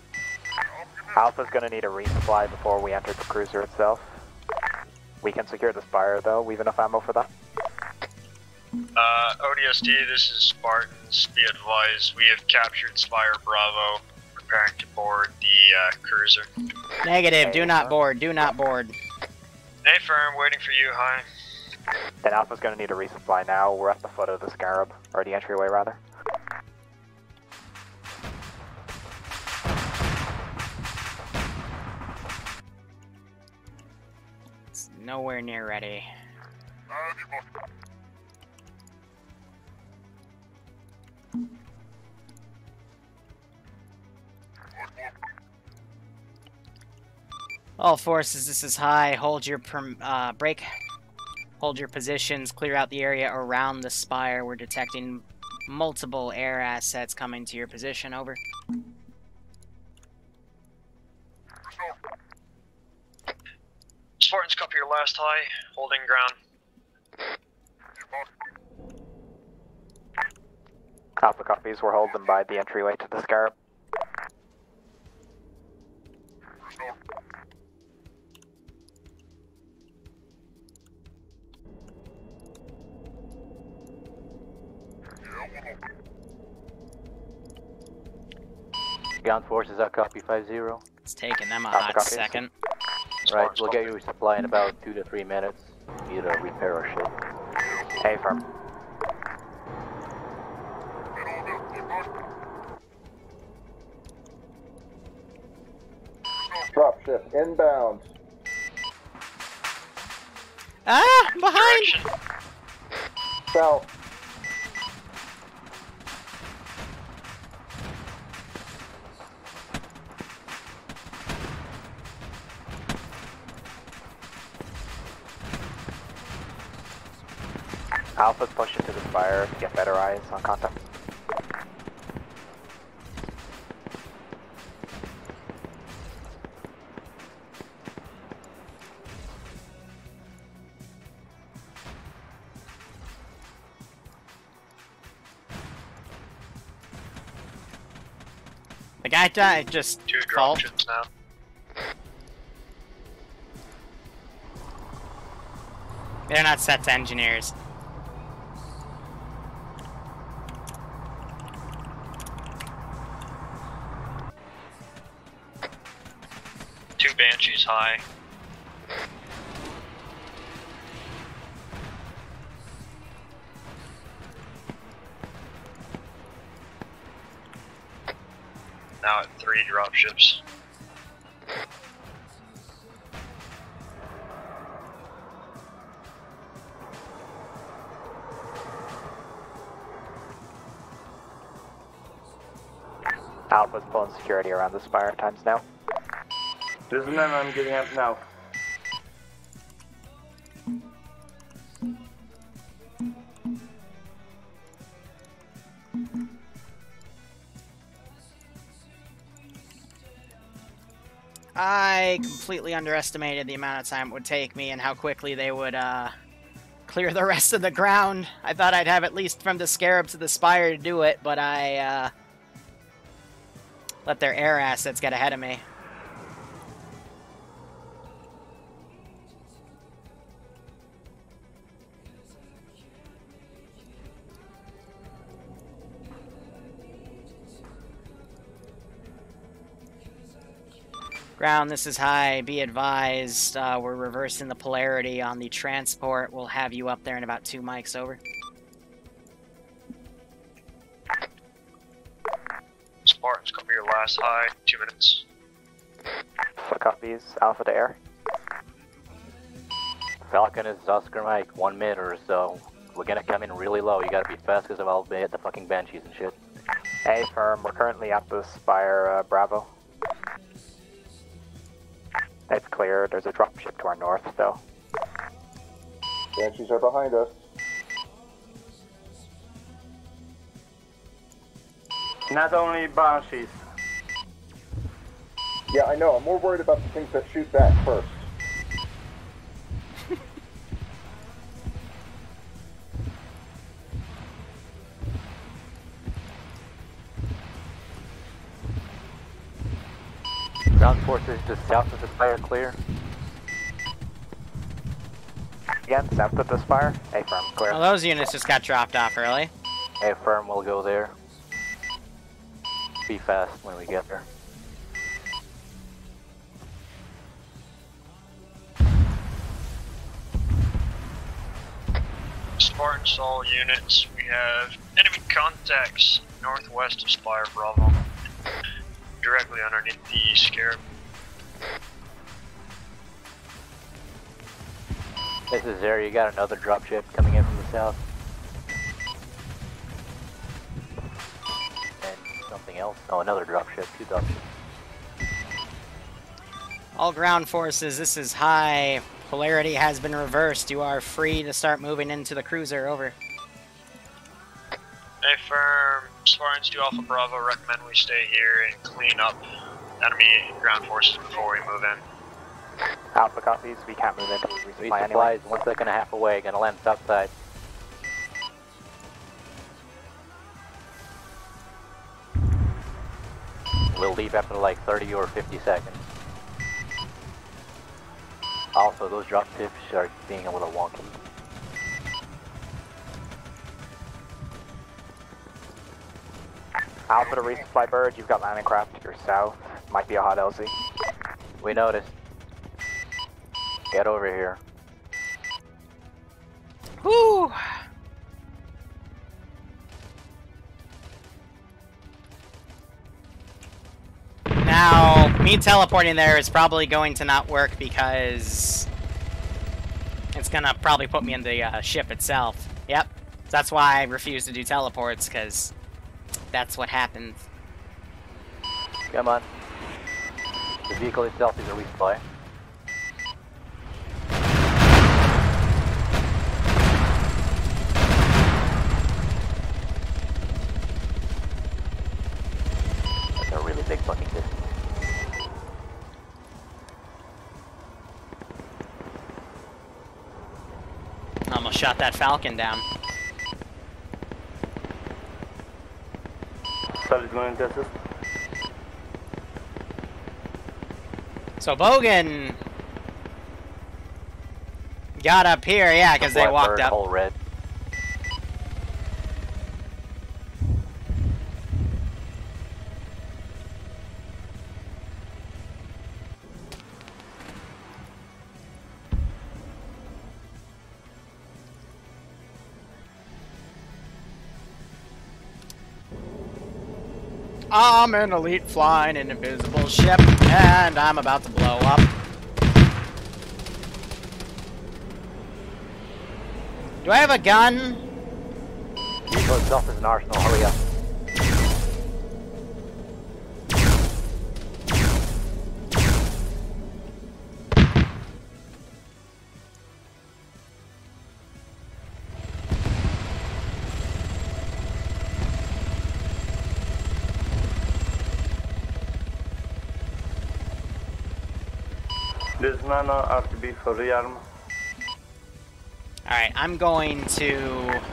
Alpha's gonna need a resupply before we enter the cruiser itself. We can secure the Spire though, we have enough ammo for that. ODST, this is Spartans. Be advised, we have captured Spire Bravo, preparing to board the cruiser. Negative, do not board, do not board. Hey firm, waiting for you, hi. Then Alpha's gonna need a resupply now, we're at the foot of the Scarab, or the entryway rather. It's nowhere near ready. All forces, this is high. Hold your break. Hold your positions. Clear out the area around the spire. We're detecting multiple air assets coming to your position. Over. Spartans, copy your last high. Holding ground. Alpha copies, we're holding by the entryway to the Scarab. Ground forces, I copy 5-0. It's taking them a hot second. Right, we'll get you a supply in about 2 to 3 minutes. Need to repair our ship. Hey, firm. Dropship inbound. Ah! Behind! South. Alpha's pushed into the Spire to get better eyes on contact. The guy died, just Two fall. dropships now. They're not set to engineers. Two Banshees high. Now at 3 dropships. Alpha's pulling security around the Spire times now. This is none, I'm getting up now. I completely underestimated the amount of time it would take me and how quickly they would clear the rest of the ground. I thought I'd have at least from the Scarab to the Spire to do it, but I let their air assets get ahead of me. Ground, this is high. Be advised, we're reversing the polarity on the transport. We'll have you up there in about 2 mics, over. Spartans, come for your last high, 2 minutes. Full copies, Alpha to air. Falcon is Oscar Mike, 1 minute or so. We're gonna come in really low. You gotta be fast because I'll be at the fucking Banshees and shit. A firm, we're currently at the Spire Bravo. It's clear, there's a dropship to our north, though. Banshees are behind us. Not only Banshees. Yeah, I know. I'm more worried about the things that shoot back first. Ground forces just south of the Spire clear. Again, south of the Spire. A firm, clear. Well, those units just got dropped off early. A firm will go there. Be fast when we get there. Spartans, all units. We have enemy contacts northwest of Spire Bravo. Directly underneath the Scarab. This is there. You got another dropship coming in from the south. And something else. Oh, another dropship. 2 dropships. All ground forces, this is high. Polarity has been reversed. You are free to start moving into the cruiser, over. A firm, Spartans 2 Alpha Bravo, recommend we stay here and clean up enemy ground forces before we move in. Alpha copies, we can't move in until we resupply Supplies anyway. 1.5 seconds away. Gonna land south side. We'll leave after like 30 or 50 seconds. Also, those drop tips are being a little wonky. Alpha to resupply bird, you've got landing craft to your south. Might be a hot LZ. We noticed. Get over here. Whew! Now, me teleporting there is probably going to not work because it's gonna probably put me in the ship itself. Yep. That's why I refuse to do teleports, because that's what happens. Come on. The vehicle itself is a resupply. That's a really big fucking distance. Almost shot that Falcon down. Solid going to assist. So Bogan got up here, yeah, because they walked up. Whole red. I'm an elite flying an invisible ship, and I'm about to blow up. Do I have a gun? Vehicle itself is an arsenal, hurry up. This is Nano, RTB for rearm. Alright, I'm going to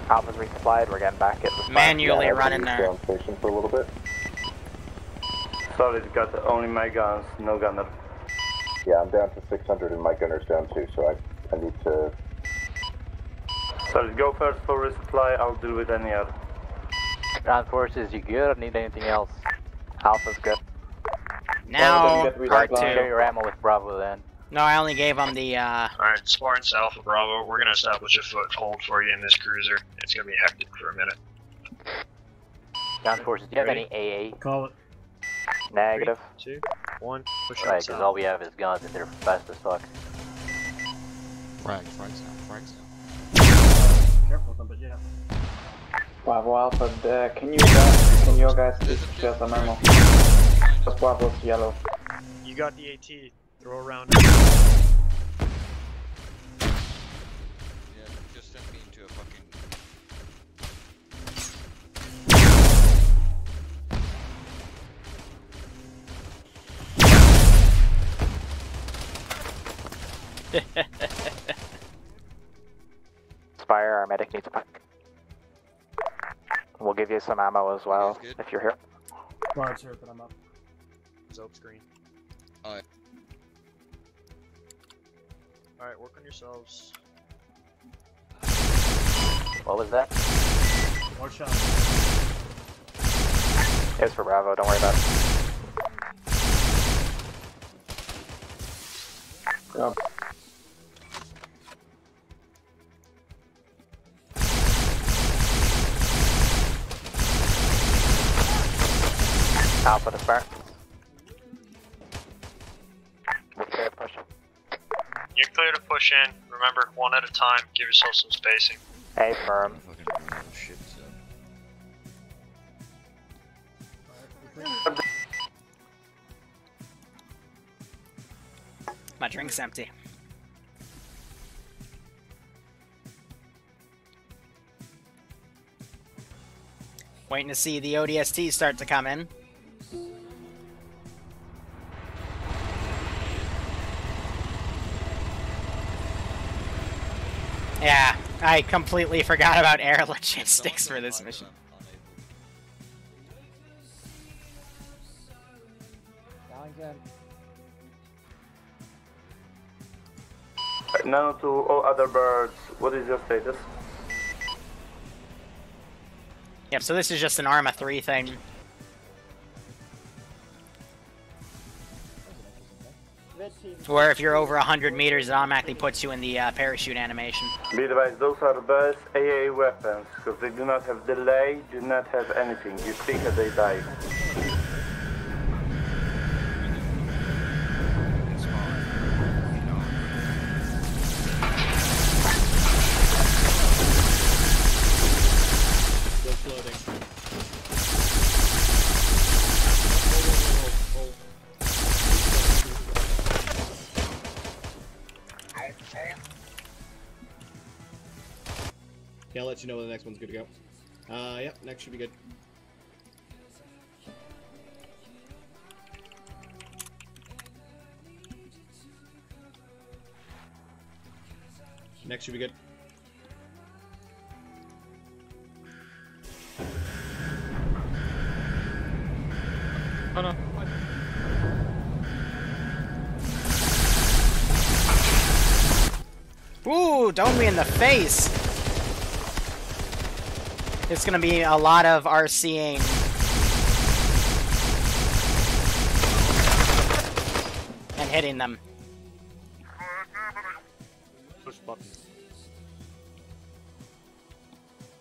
Alpha's resupplied, we're getting back at the spire. manually run in there. On station for a little bit. Solid got only my guns, no gunner. Yeah, I'm down to 600 and my gunner's down too, so I need to... Solid, go first for resupply, I'll deal with any other. Ground forces, you good? Need anything else? Alpha's good. Now, part 2. Share your ammo with Bravo then. No, I only gave him the, Alright, Spartans Alpha Bravo, we're gonna establish a foothold for you in this cruiser. It's gonna be hectic for a minute. Ground forces, do you have any AA? Call it. Negative. 3, 2, 1, push Right, out. because all we have is guns and they're fast as fuck. Frags out. Careful with them, but yeah. Bravo Alpha, can you guys please share some ammo? Just Bravo's yellow. You got the AT. Throw around. Yeah, just send me into a fucking... Spire, our medic needs a pack. We'll give you some ammo as well, if you're here. Guard's hurt, but I'm up. Zope screen. Alright. Alright, work on yourselves. What was that? More shot. It's for Bravo, don't worry about it. Alpha to Spartans. We're clear to push. You're clear to push in. Remember, one at a time. Give yourself some spacing. A firm. Shit, so. my drink's empty. Waiting to see the ODSTs start to come in. Yeah, I completely forgot about air logistics for this mission. Now to all other birds, what is your status? Yep, so this is just an Arma 3 thing. Where if you're over 100 meters, it automatically puts you in the parachute animation. Be advised, those are the best AA weapons, because they do not have delay, do not have anything. You think that they die. Yeah, I'll let you know when the next one's good to go. Yep, next should be good. Next should be good. Oh no. Ooh, don't me in the face! It's gonna be a lot of RCing. And hitting them. Push buttons.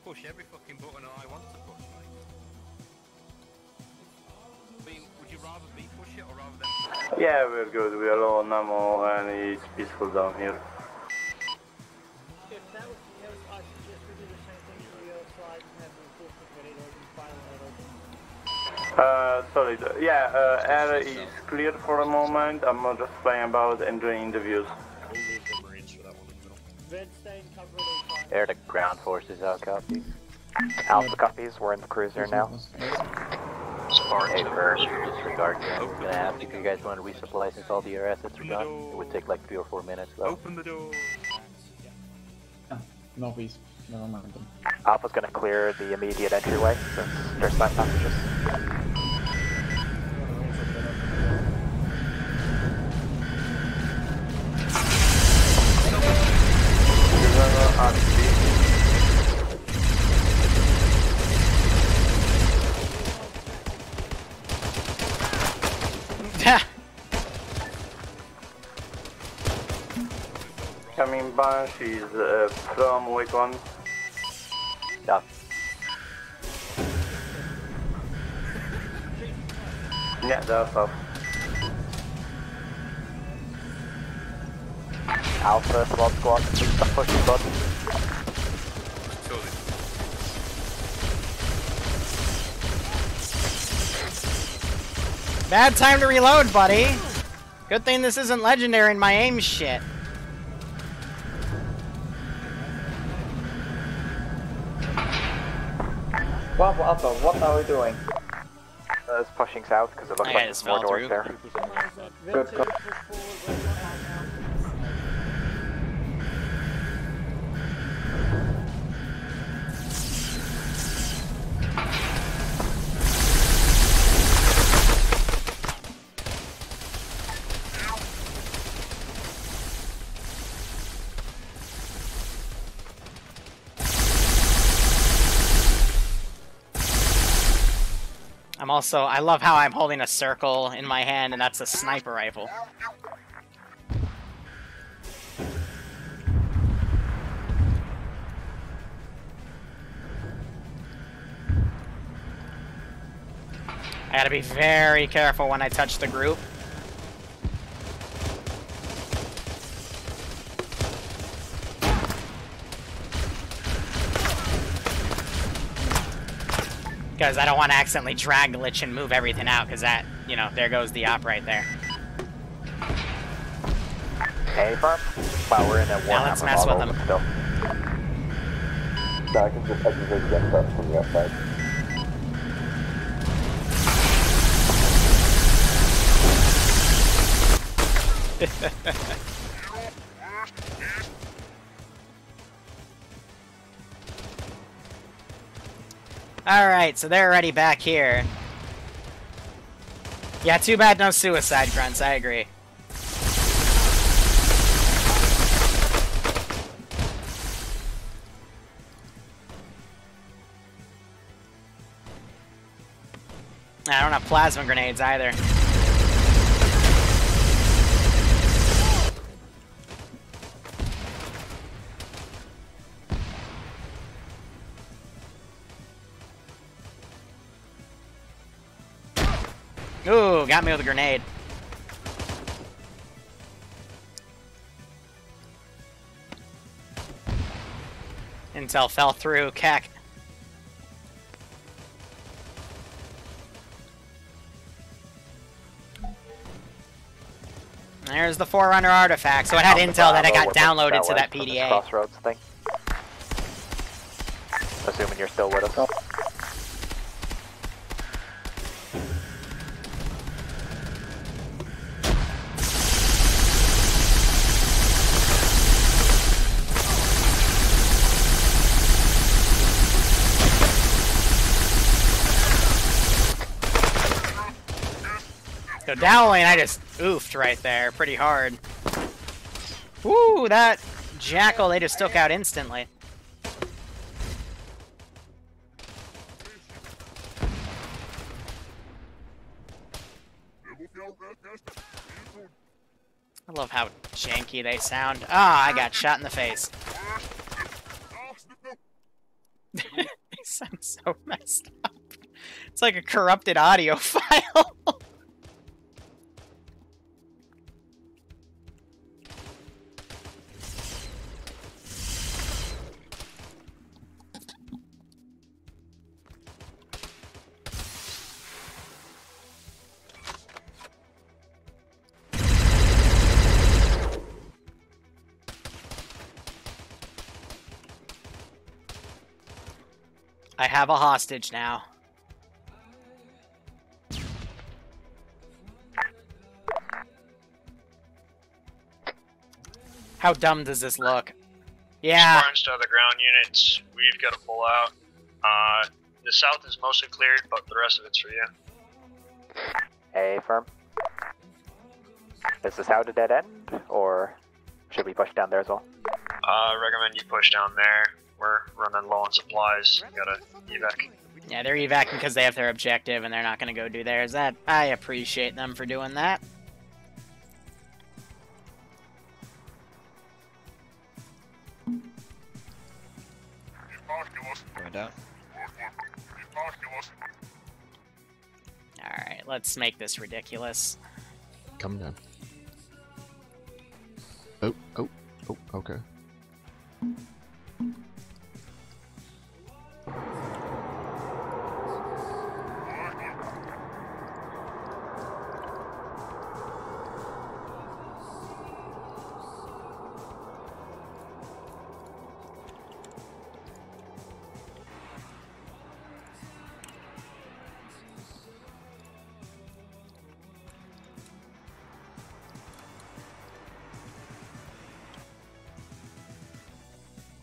Push every fucking button I want to push, mate. Would you rather me push it or rather than... Yeah, we're good. We are low on ammo and it's peaceful down here. If that was the case, I suggest we do the same thing to the other side and have the enforcement ready to open fire and Sorry, yeah, air is clear for a moment. I'm just flying about enjoying the views. We'll leave the Marines for that one in the middle. Red stain cover it all fire. Air to ground forces, out copy. Alpha copies, we're in the cruiser now. Spartans Infiltrate. Disregard that. I'm gonna ask if you guys want to resupply since all the air assets are gone. It would take like 3 or 4 minutes though. Open the door. Northeast. Never mind them. Alpha's gonna clear the immediate entryway since there's side passages. Coming Banshees from Wicon. Yeah. Yeah, that's off. Alpha, SWAT squad, stop pushing button. Bad time to reload, buddy. Good thing this isn't legendary in my aim shit. Bravo Alpha, what are we doing? It's pushing south because it looks like there's more doors there. Good. I love how I'm holding a circle in my hand, and that's a sniper rifle. I gotta be very careful when I touch the group. Because I don't want to accidentally drag glitch and move everything out, because that, you know, there goes the op right there. Hey, firm. Wow, we're in a war. Now let's mess with them. Still. So I can just get stuff from the outside. Alright, so they're already back here. Yeah, too bad no suicide grunts, I agree. I don't have plasma grenades either. Ooh, got me with a grenade. Intel fell through, cack. There's the Forerunner artifact, so it had intel that it got downloaded to that PDA. Crossroads thing. Assuming you're still with us. So downlane, I just oofed right there pretty hard. Woo, that Jackal they just took out instantly. I love how janky they sound. Ah, I got shot in the face. They sound so messed up. It's like a corrupted audio file. I have a hostage now. How dumb does this look? Yeah. Spartans to other ground units, we've got to pull out. The south is mostly cleared, but the rest of it's for you. A firm. Is this out a dead end, or should we push down there as well? Recommend you push down there. We're running low on supplies. Gotta evac. Yeah, they're evacing because they have their objective and they're not going to go do theirs. That I appreciate them for doing that. Going down. Alright, let's make this ridiculous. Come down. Oh, okay.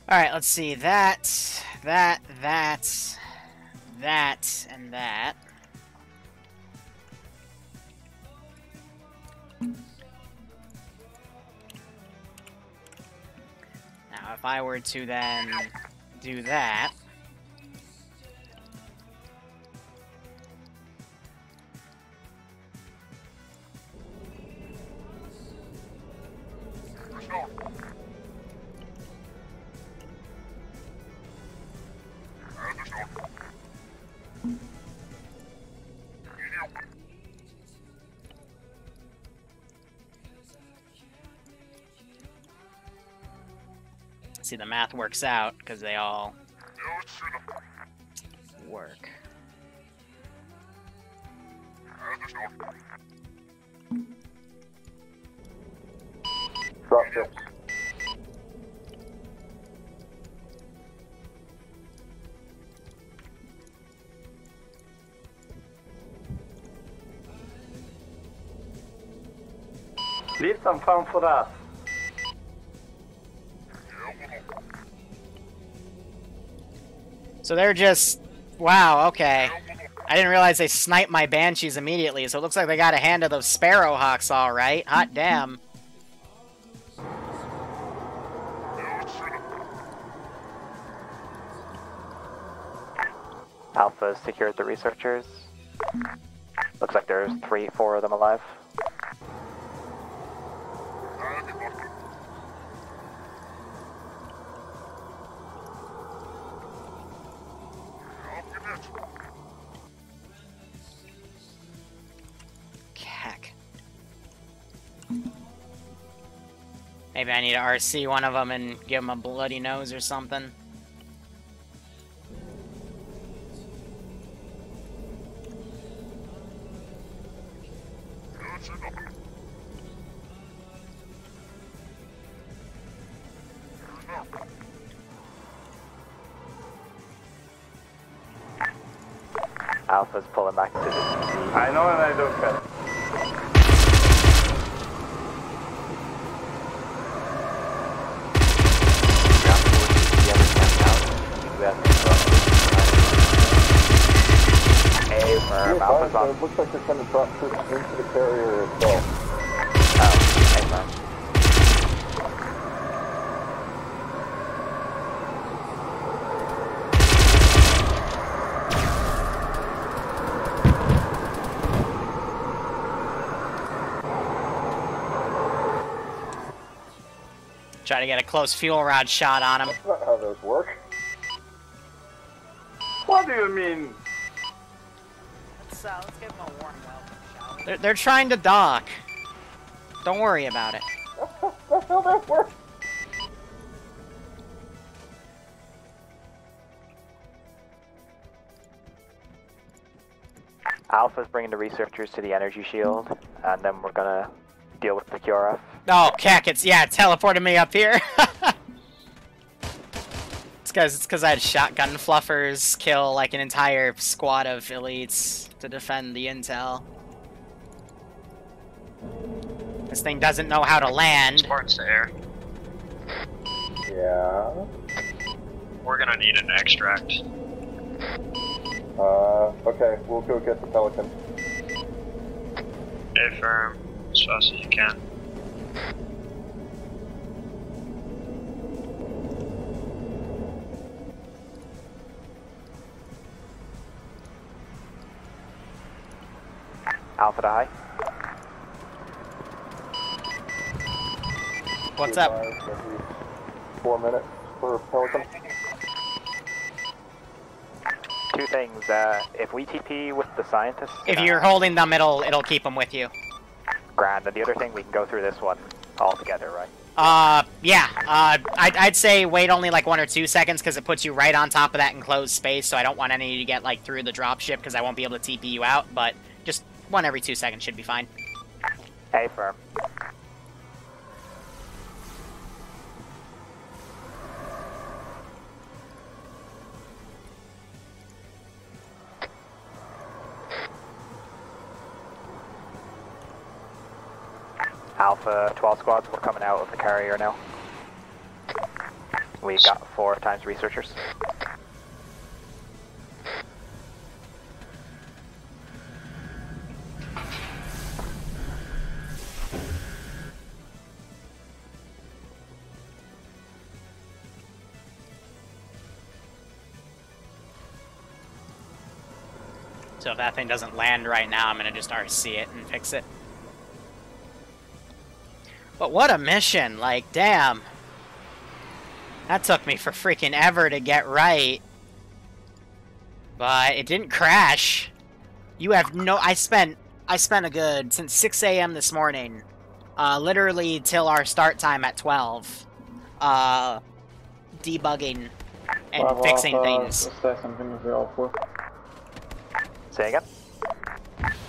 Alright, let's see. That, and that. Now, if I were to then do that... See, the math works out because they all work. Drop ships. Leave some fun for us. So they're just... Wow, okay. I didn't realize they sniped my Banshees immediately, so it looks like they got a hand of those Sparrowhawks alright. Hot damn. Alpha secured the researchers. Looks like there's 4 of them alive. Heck. Maybe I need to RC one of them and give them a bloody nose or something. Alpha's pulling back to the DC. I know and I don't care. Alpha's on. It looks like they're trying to drop troops into the carrier itself. Oh, okay, man. Try to get a close fuel rod shot on him. That's not how those work. What do you mean? Let's give him a warm welcome, shall we? They're trying to dock. Don't worry about it. That's how that works. Alpha's bringing the researchers to the energy shield, and then we're gonna deal with the QRF. Oh, Keck, it teleported me up here. It's because I had shotgun fluffers kill like an entire squad of elites to defend the intel. This thing doesn't know how to land. Spartans to air. Yeah. We're gonna need an extract. Okay, we'll go get the Pelican. Affirm, as fast as you can. Alpha to high. What's up? 4 minutes for Pelican. Two things. If we TP with the scientists, If you're holding them, it'll keep them with you. grand. And the other thing, we can go through this one all together, right? Yeah. I'd say wait only like 1 or 2 seconds because it puts you right on top of that enclosed space. So I don't want any of you to get like through the dropship because I won't be able to TP you out. But just 1 every 2 seconds should be fine. Hey, firm. Alpha 12 squads, we're coming out of the carrier now. We got 4 times researchers. So if that thing doesn't land right now, I'm gonna just RC it and fix it. But what a mission, like, damn. That took me for freaking ever to get right. But it didn't crash. You have no... I spent a good... Since 6 a.m. this morning. Literally till our start time at 12. Debugging and fixing things. Say again?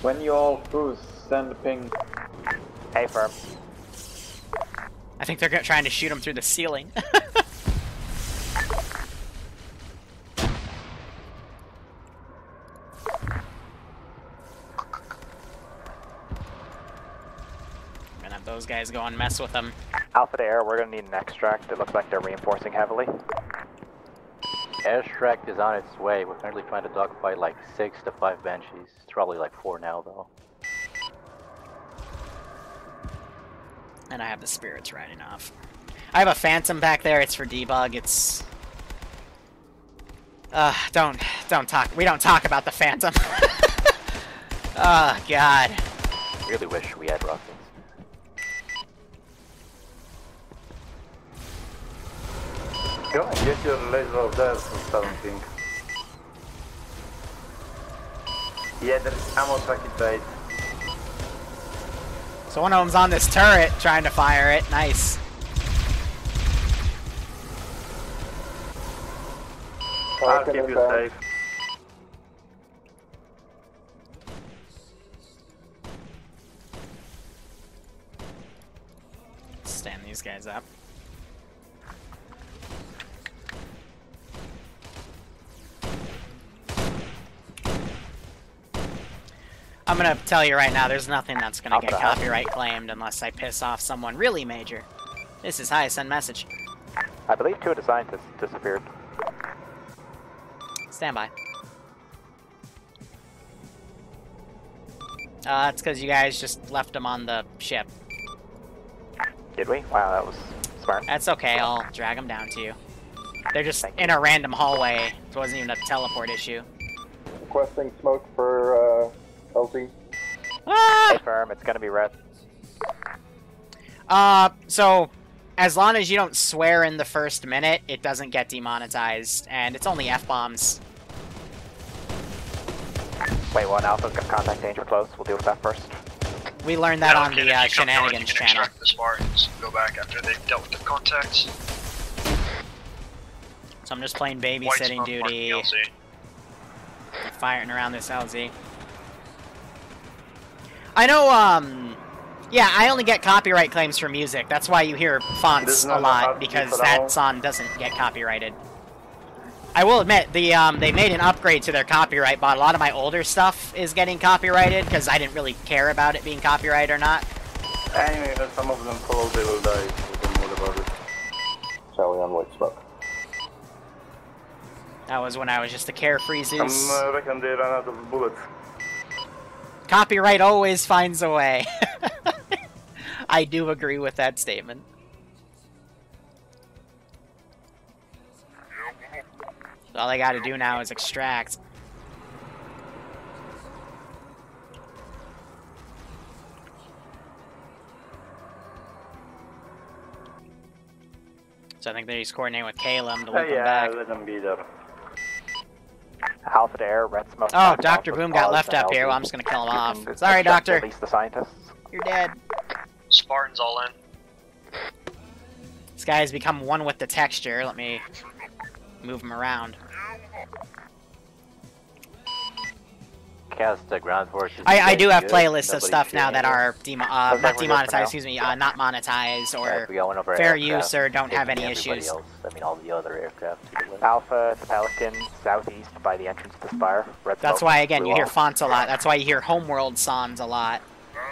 When you all through, send a ping. Hey, firm. I think they're trying to shoot him through the ceiling. I'm gonna have those guys go and mess with them. Alpha to air, we're gonna need an extract. It looks like they're reinforcing heavily. Airstrike is on its way. We're currently trying to dogfight like 6 to 5 Banshees. It's probably like 4 now, though. And I have the spirits riding off. I have a phantom back there. It's for debug. It's don't talk. We don't talk about the phantom. Oh God. Really wish we had rockets. Go and get your laser of there from something. Yeah, there's ammo track bait. So one of them's on this turret trying to fire it. Nice. I'll keep you safe. Stand these guys up. I'm gonna tell you right now, there's nothing that's gonna get copyright claimed unless I piss off someone really major. This is hi, send message. I believe 2 of the scientists disappeared. Stand by. That's because you guys just left them on the ship. Did we? Wow, that was smart. That's okay, I'll drag them down to you. They're just in a random hallway. It wasn't even a teleport issue. Requesting smoke for LZ. Ah! Hey, firm, it's gonna be red. So, as long as you don't swear in the first minute, it doesn't get demonetized, and it's only F-bombs. Wait, one Alpha's got contact danger close. We'll deal with that first. We learned that on the Shenanigans channel. Extract the Spartans and go back after they've dealt with the contacts. So I'm just playing babysitting duty. Firing around this LZ. I know, yeah, I only get copyright claims for music. That's why you hear fonts a lot, because that song doesn't get copyrighted. I will admit, they made an upgrade to their copyright, but a lot of my older stuff is getting copyrighted, because I didn't really care about it being copyrighted or not. Anyway, some of them probably will die, so don't worry about it. Sally on white smoke. That was when I was just a carefree Zeus. I reckon they ran out of bullets. Copyright always finds a way. I do agree with that statement. So all I gotta do now is extract. So I think they just coordinate with Caleb to loop him back. Let them be there. Alpha to air, red smoke. Oh, Dr. Boom got left up here. Well, I'm just gonna kill him off. Sorry, Doctor. Release the scientists. You're dead. Spartans all in. This guy has become one with the texture. Let me move him around. Cast the ground forces. I do have playlists of stuff now that are not demonetized, excuse me, not monetized or fair use or don't have any issues. Else, I mean, all the other aircraft. Alpha to Pelican, southeast by the entrance to Spire. Red That's smoke, why, again, you blue hear off. fonts a lot. That's why you hear Homeworld songs a lot.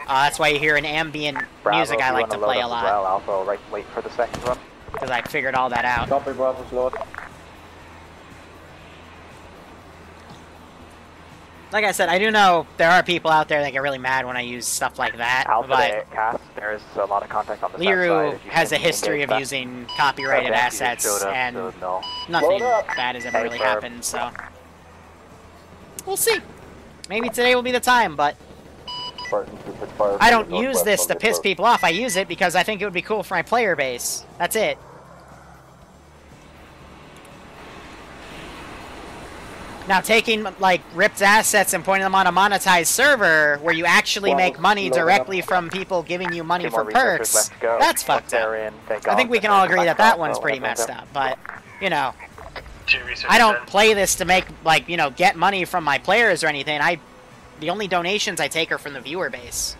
That's why you hear an ambient Bravo, music I you like to wanna load play a up as lot. Well. Alpha will wait for the second run. Because I figured all that out. Copy, Bravo's load. Like I said, I do know there are people out there that get really mad when I use stuff like that, Alpha but to cast, there is a lot of contact on the south Liru side. has a history of using copyrighted assets, and nothing bad has ever really happened, so... We'll see. Maybe today will be the time, but... I don't use this to piss people off. I use it because I think it would be cool for my player base. That's it. Now, taking, like, ripped assets and pointing them on a monetized server where you actually make money directly from people giving you money for perks, that's fucked up. I think we can all agree that that one's pretty messed up, but, you know, I don't play this to make, like, you know, get money from my players or anything. The only donations I take are from the viewer base.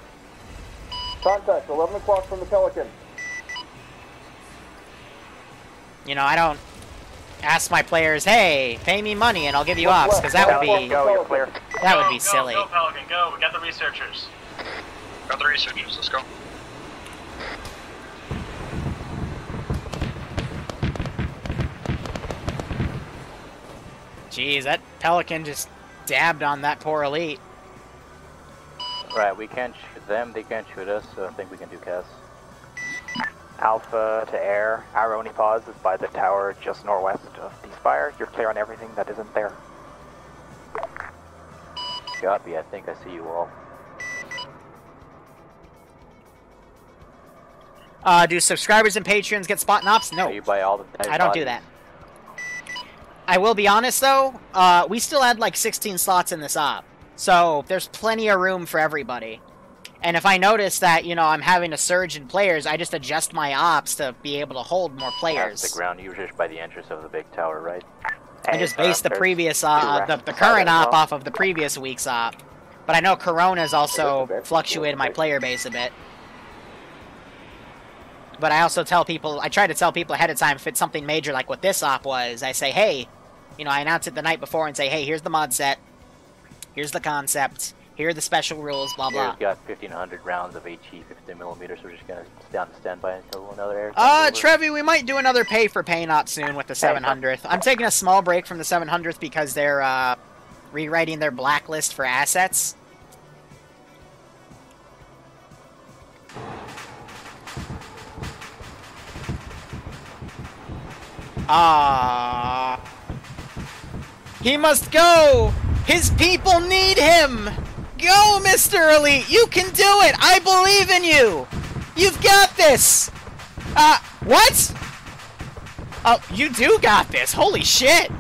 Contact, 11 o'clock from the Pelican. You know, I don't ask my players, hey, pay me money and I'll give you ops, because that would be that would be silly. Go, Pelican, go. We got the researchers. Got the researchers. Let's go. Jeez, that Pelican just dabbed on that poor elite. Right, we can't shoot them, they can't shoot us, so I think we can do Cass. Alpha to air, our only pause is by the tower just northwest of the Spire. You're clear on everything that isn't there. Copy, I think I see you all. Do subscribers and patrons get spot and ops? No. You buy all the I don't do that. I will be honest though, we still had like 16 slots in this op. So there's plenty of room for everybody. And if I notice that, you know, I'm having a surge in players, I just adjust my ops to be able to hold more players. That's the ground usage by the entrance of the big tower, right? I just base the previous, the current op off of the previous week's op. But I know Corona's also fluctuated my player base a bit. But I also tell people, I try to tell people ahead of time if it's something major like what this op was. I say, hey, you know, I announce it the night before and say, hey, here's the mod set. Here's the concept. Here are the special rules, blah, blah. We've got 1,500 rounds of HE 50mm, so we're just gonna stay on standby until another air. Trevi, we might do another pay for pay not soon with the 700th. I'm taking a small break from the 700th because they're, rewriting their blacklist for assets. He must go! His people need him! Go, Mr. Elite! You can do it! I believe in you! You've got this! What? Oh, you do got this! Holy shit!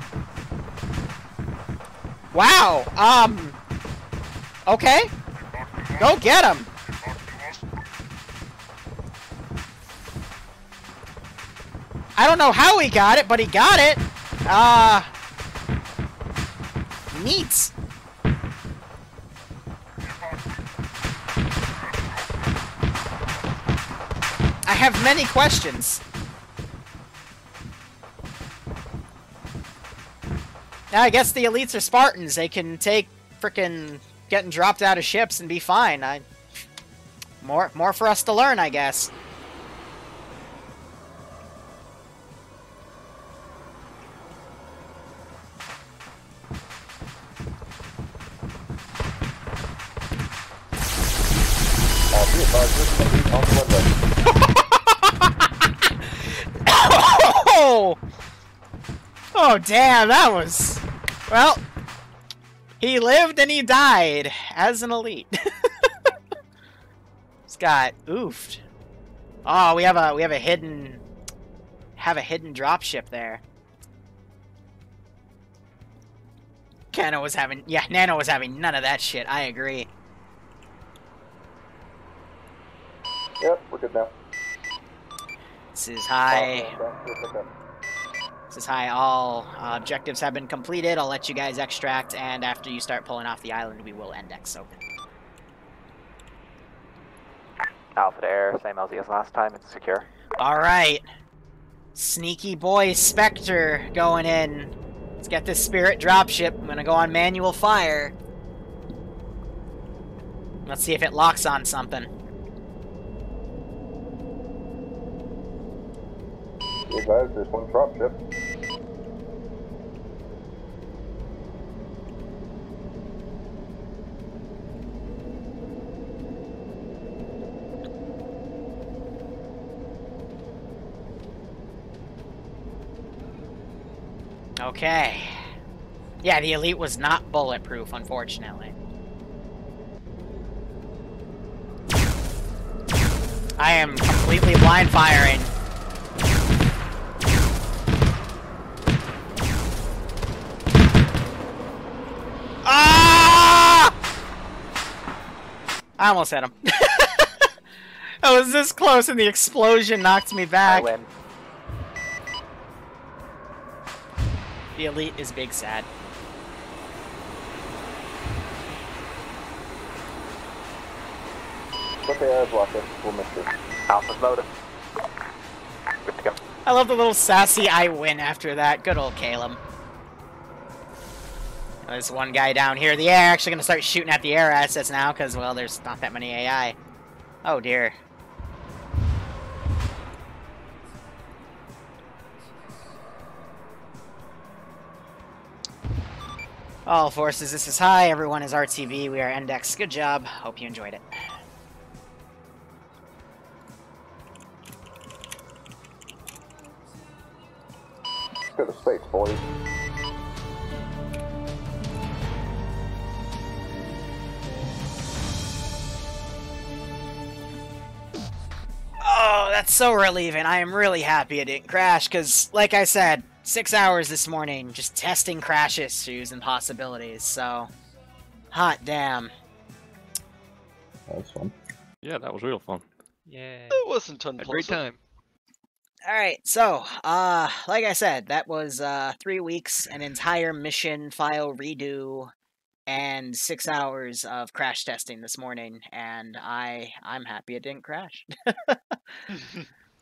Wow, okay. Go get him! I don't know how he got it, but he got it! Neat. I have many questions. Now, I guess the elites are Spartans. They can take frickin' getting dropped out of ships and be fine. More for us to learn, I guess. Oh! Oh, damn, that was... Well, he lived and he died as an elite. Just got oofed. Oh, we have a hidden dropship there. Nano was having none of that shit. I agree. Yep, we're good now. This is high. This is high. All objectives have been completed. I'll let you guys extract, and after you start pulling off the island, we will index open. Alpha to air, same LZ as last time. It's secure. All right, sneaky boy Spectre going in. Let's get this spirit dropship. I'm gonna go on manual fire. Let's see if it locks on something. Hey guys, there's one dropship. Okay. Yeah, the elite was not bulletproof, unfortunately. I am completely blind firing. Ah! I almost hit him. I was this close and the explosion knocked me back. I win. The elite is big sad. Okay, I've locked it. We'll miss it. Alpha's loaded. Good to go. I love the little sassy I win after that. Good old Caleb. There's one guy down here. The air actually going to start shooting at the air assets now because, well, there's not that many AI. Oh, dear. All forces, this is high. Everyone is RTV. We are index. Good job. Hope you enjoyed it. Let's go to space, boys. Oh, that's so relieving. I am really happy it didn't crash, because, like I said, 6 hours this morning just testing crash issues and possibilities, so... Hot damn. That was fun. Yeah, that was real fun. Yeah. It wasn't unpleasant. Great time. Alright, so, like I said, that was 3 weeks, an entire mission file redo, and 6 hours of crash testing this morning, and I'm happy it didn't crash.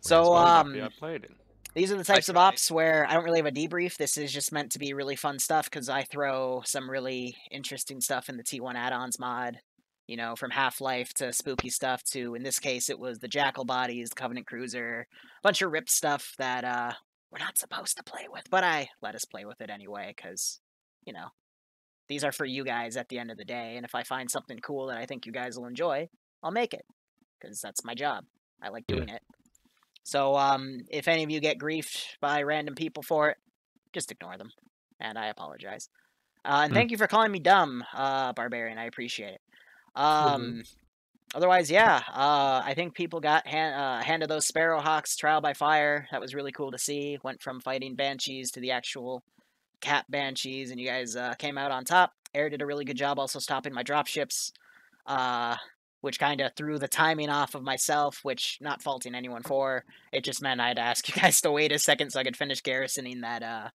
So, I played it. These are the types of ops where I don't really have a debrief. This is just meant to be really fun stuff, because I throw some really interesting stuff in the T1 add-ons mod. You know, from Half-Life to spooky stuff to, in this case, it was the Jackal bodies, the Covenant Cruiser, a bunch of rip stuff that we're not supposed to play with, but I let us play with it anyway, because, you know, these are for you guys at the end of the day, and if I find something cool that I think you guys will enjoy, I'll make it, because that's my job. I like doing it. So, if any of you get griefed by random people for it, just ignore them, and I apologize. And thank you for calling me dumb, Barbarian, I appreciate it. Otherwise, yeah, I think people got hand of those Sparrowhawks trial by fire. That was really cool to see. Went from fighting Banshees to the actual Cat Banshees, and you guys came out on top. Air did a really good job also stopping my dropships, which kind of threw the timing off of myself, which not faulting anyone for. It just meant I had to ask you guys to wait a second so I could finish garrisoning that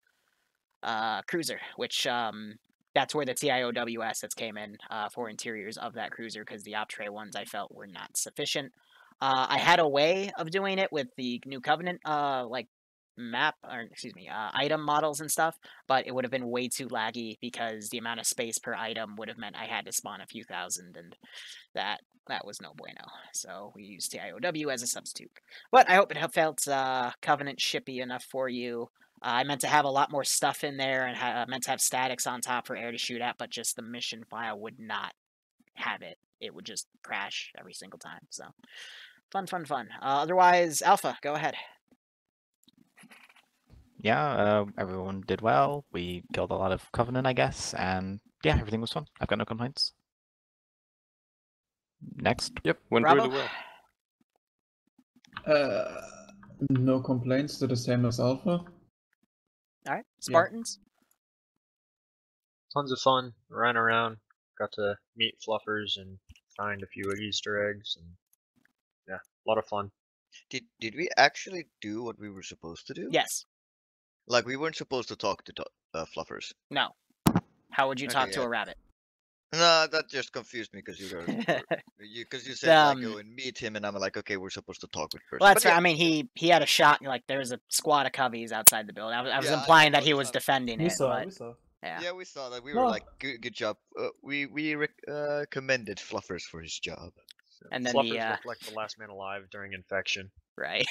cruiser, which that's where the TIOW assets came in for interiors of that cruiser, because the op tray ones I felt were not sufficient. I had a way of doing it with the New Covenant, like, item models and stuff, but it would have been way too laggy, because the amount of space per item would have meant I had to spawn a few thousand, and that was no bueno. So we used TIOW as a substitute. But I hope it felt Covenant shippy enough for you. I meant to have a lot more stuff in there, and meant to have statics on top for Air to shoot at, but just the mission file would not have it. it would just crash every single time. So fun, fun, fun. Otherwise, Alpha, go ahead. Yeah, everyone did well. We killed a lot of Covenant, I guess, and yeah, everything was fun. I've got no complaints. Next. Yep, went Bravo? really well. No complaints, to the same as Alpha. All right, Spartans. Tons of fun. Ran around, got to meet fluffers and find a few Easter eggs, and yeah, a lot of fun. Did we actually do what we were supposed to do? Yes. Like we weren't supposed to talk to fluffers. No. How would you talk to yeah. a rabbit? No, that just confused me because you said like go and meet him, and I'm like, okay, we're supposed to talk with person. Well, that's right. I mean, he had a shot. Like there's a squad of coveys outside the building. I was implying that he was defending it. We saw. Yeah, we saw that. We were like, good job. We commended Fluffers for his job. So. And then Fluffers looked like the last man alive during infection. Right.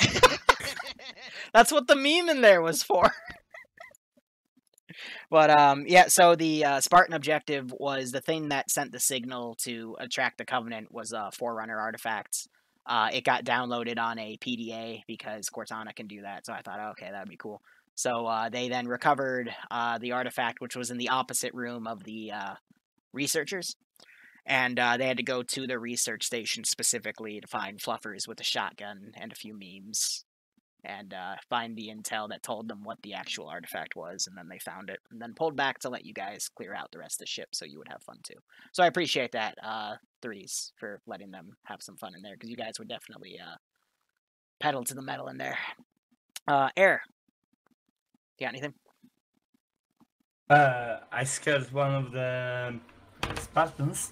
That's what the meme in there was for. But yeah, so the Spartan objective was the thing that sent the signal to attract the Covenant was Forerunner artifacts. It got downloaded on a PDA because Cortana can do that, so I thought, okay, that'd be cool. So they then recovered the artifact, which was in the opposite room of the researchers, and they had to go to the research station specifically to find Fluffers with a shotgun and a few memes. And find the intel that told them what the actual artifact was, and then they found it, and then pulled back to let you guys clear out the rest of the ship so you would have fun too. So I appreciate that, Threes, for letting them have some fun in there, because you guys would definitely pedal to the metal in there. Air, you got anything? I scared one of the Spartans,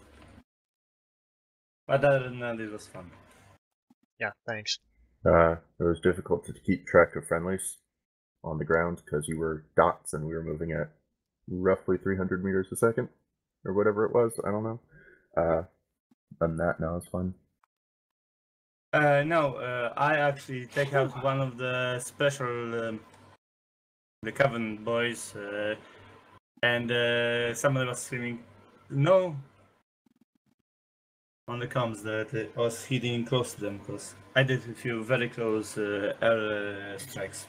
but other than that, it was fun. Yeah, thanks. It was difficult to keep track of friendlies on the ground because you were dots and we were moving at roughly 300 meters a second or whatever it was. I don't know. Other than that, no, it's fun. No, I actually take out one of the special, the Covenant boys, and somebody was screaming, "No!" on the comms that I was hitting close to them because I did a few very close air strikes.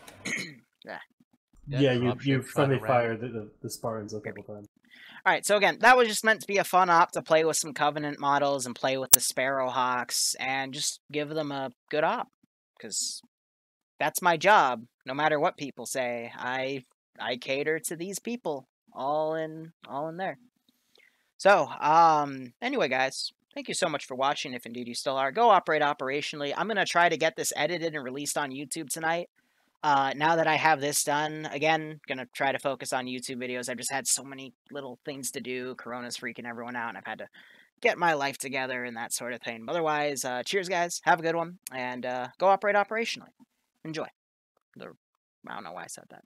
Yeah, you friendly fired the Spartans a couple times. Alright, so again, that was just meant to be a fun op to play with some Covenant models and play with the Sparrowhawks and just give them a good op. Because that's my job, no matter what people say. I cater to these people, all in there. So, anyway, guys, thank you so much for watching, if indeed you still are. Go operate operationally. I'm going to try to get this edited and released on YouTube tonight. Now that I have this done, again, going to try to focus on YouTube videos. I've just had so many little things to do. Corona's freaking everyone out, and I've had to get my life together and that sort of thing. But otherwise, cheers, guys. Have a good one, and go operate operationally. Enjoy. I don't know why I said that.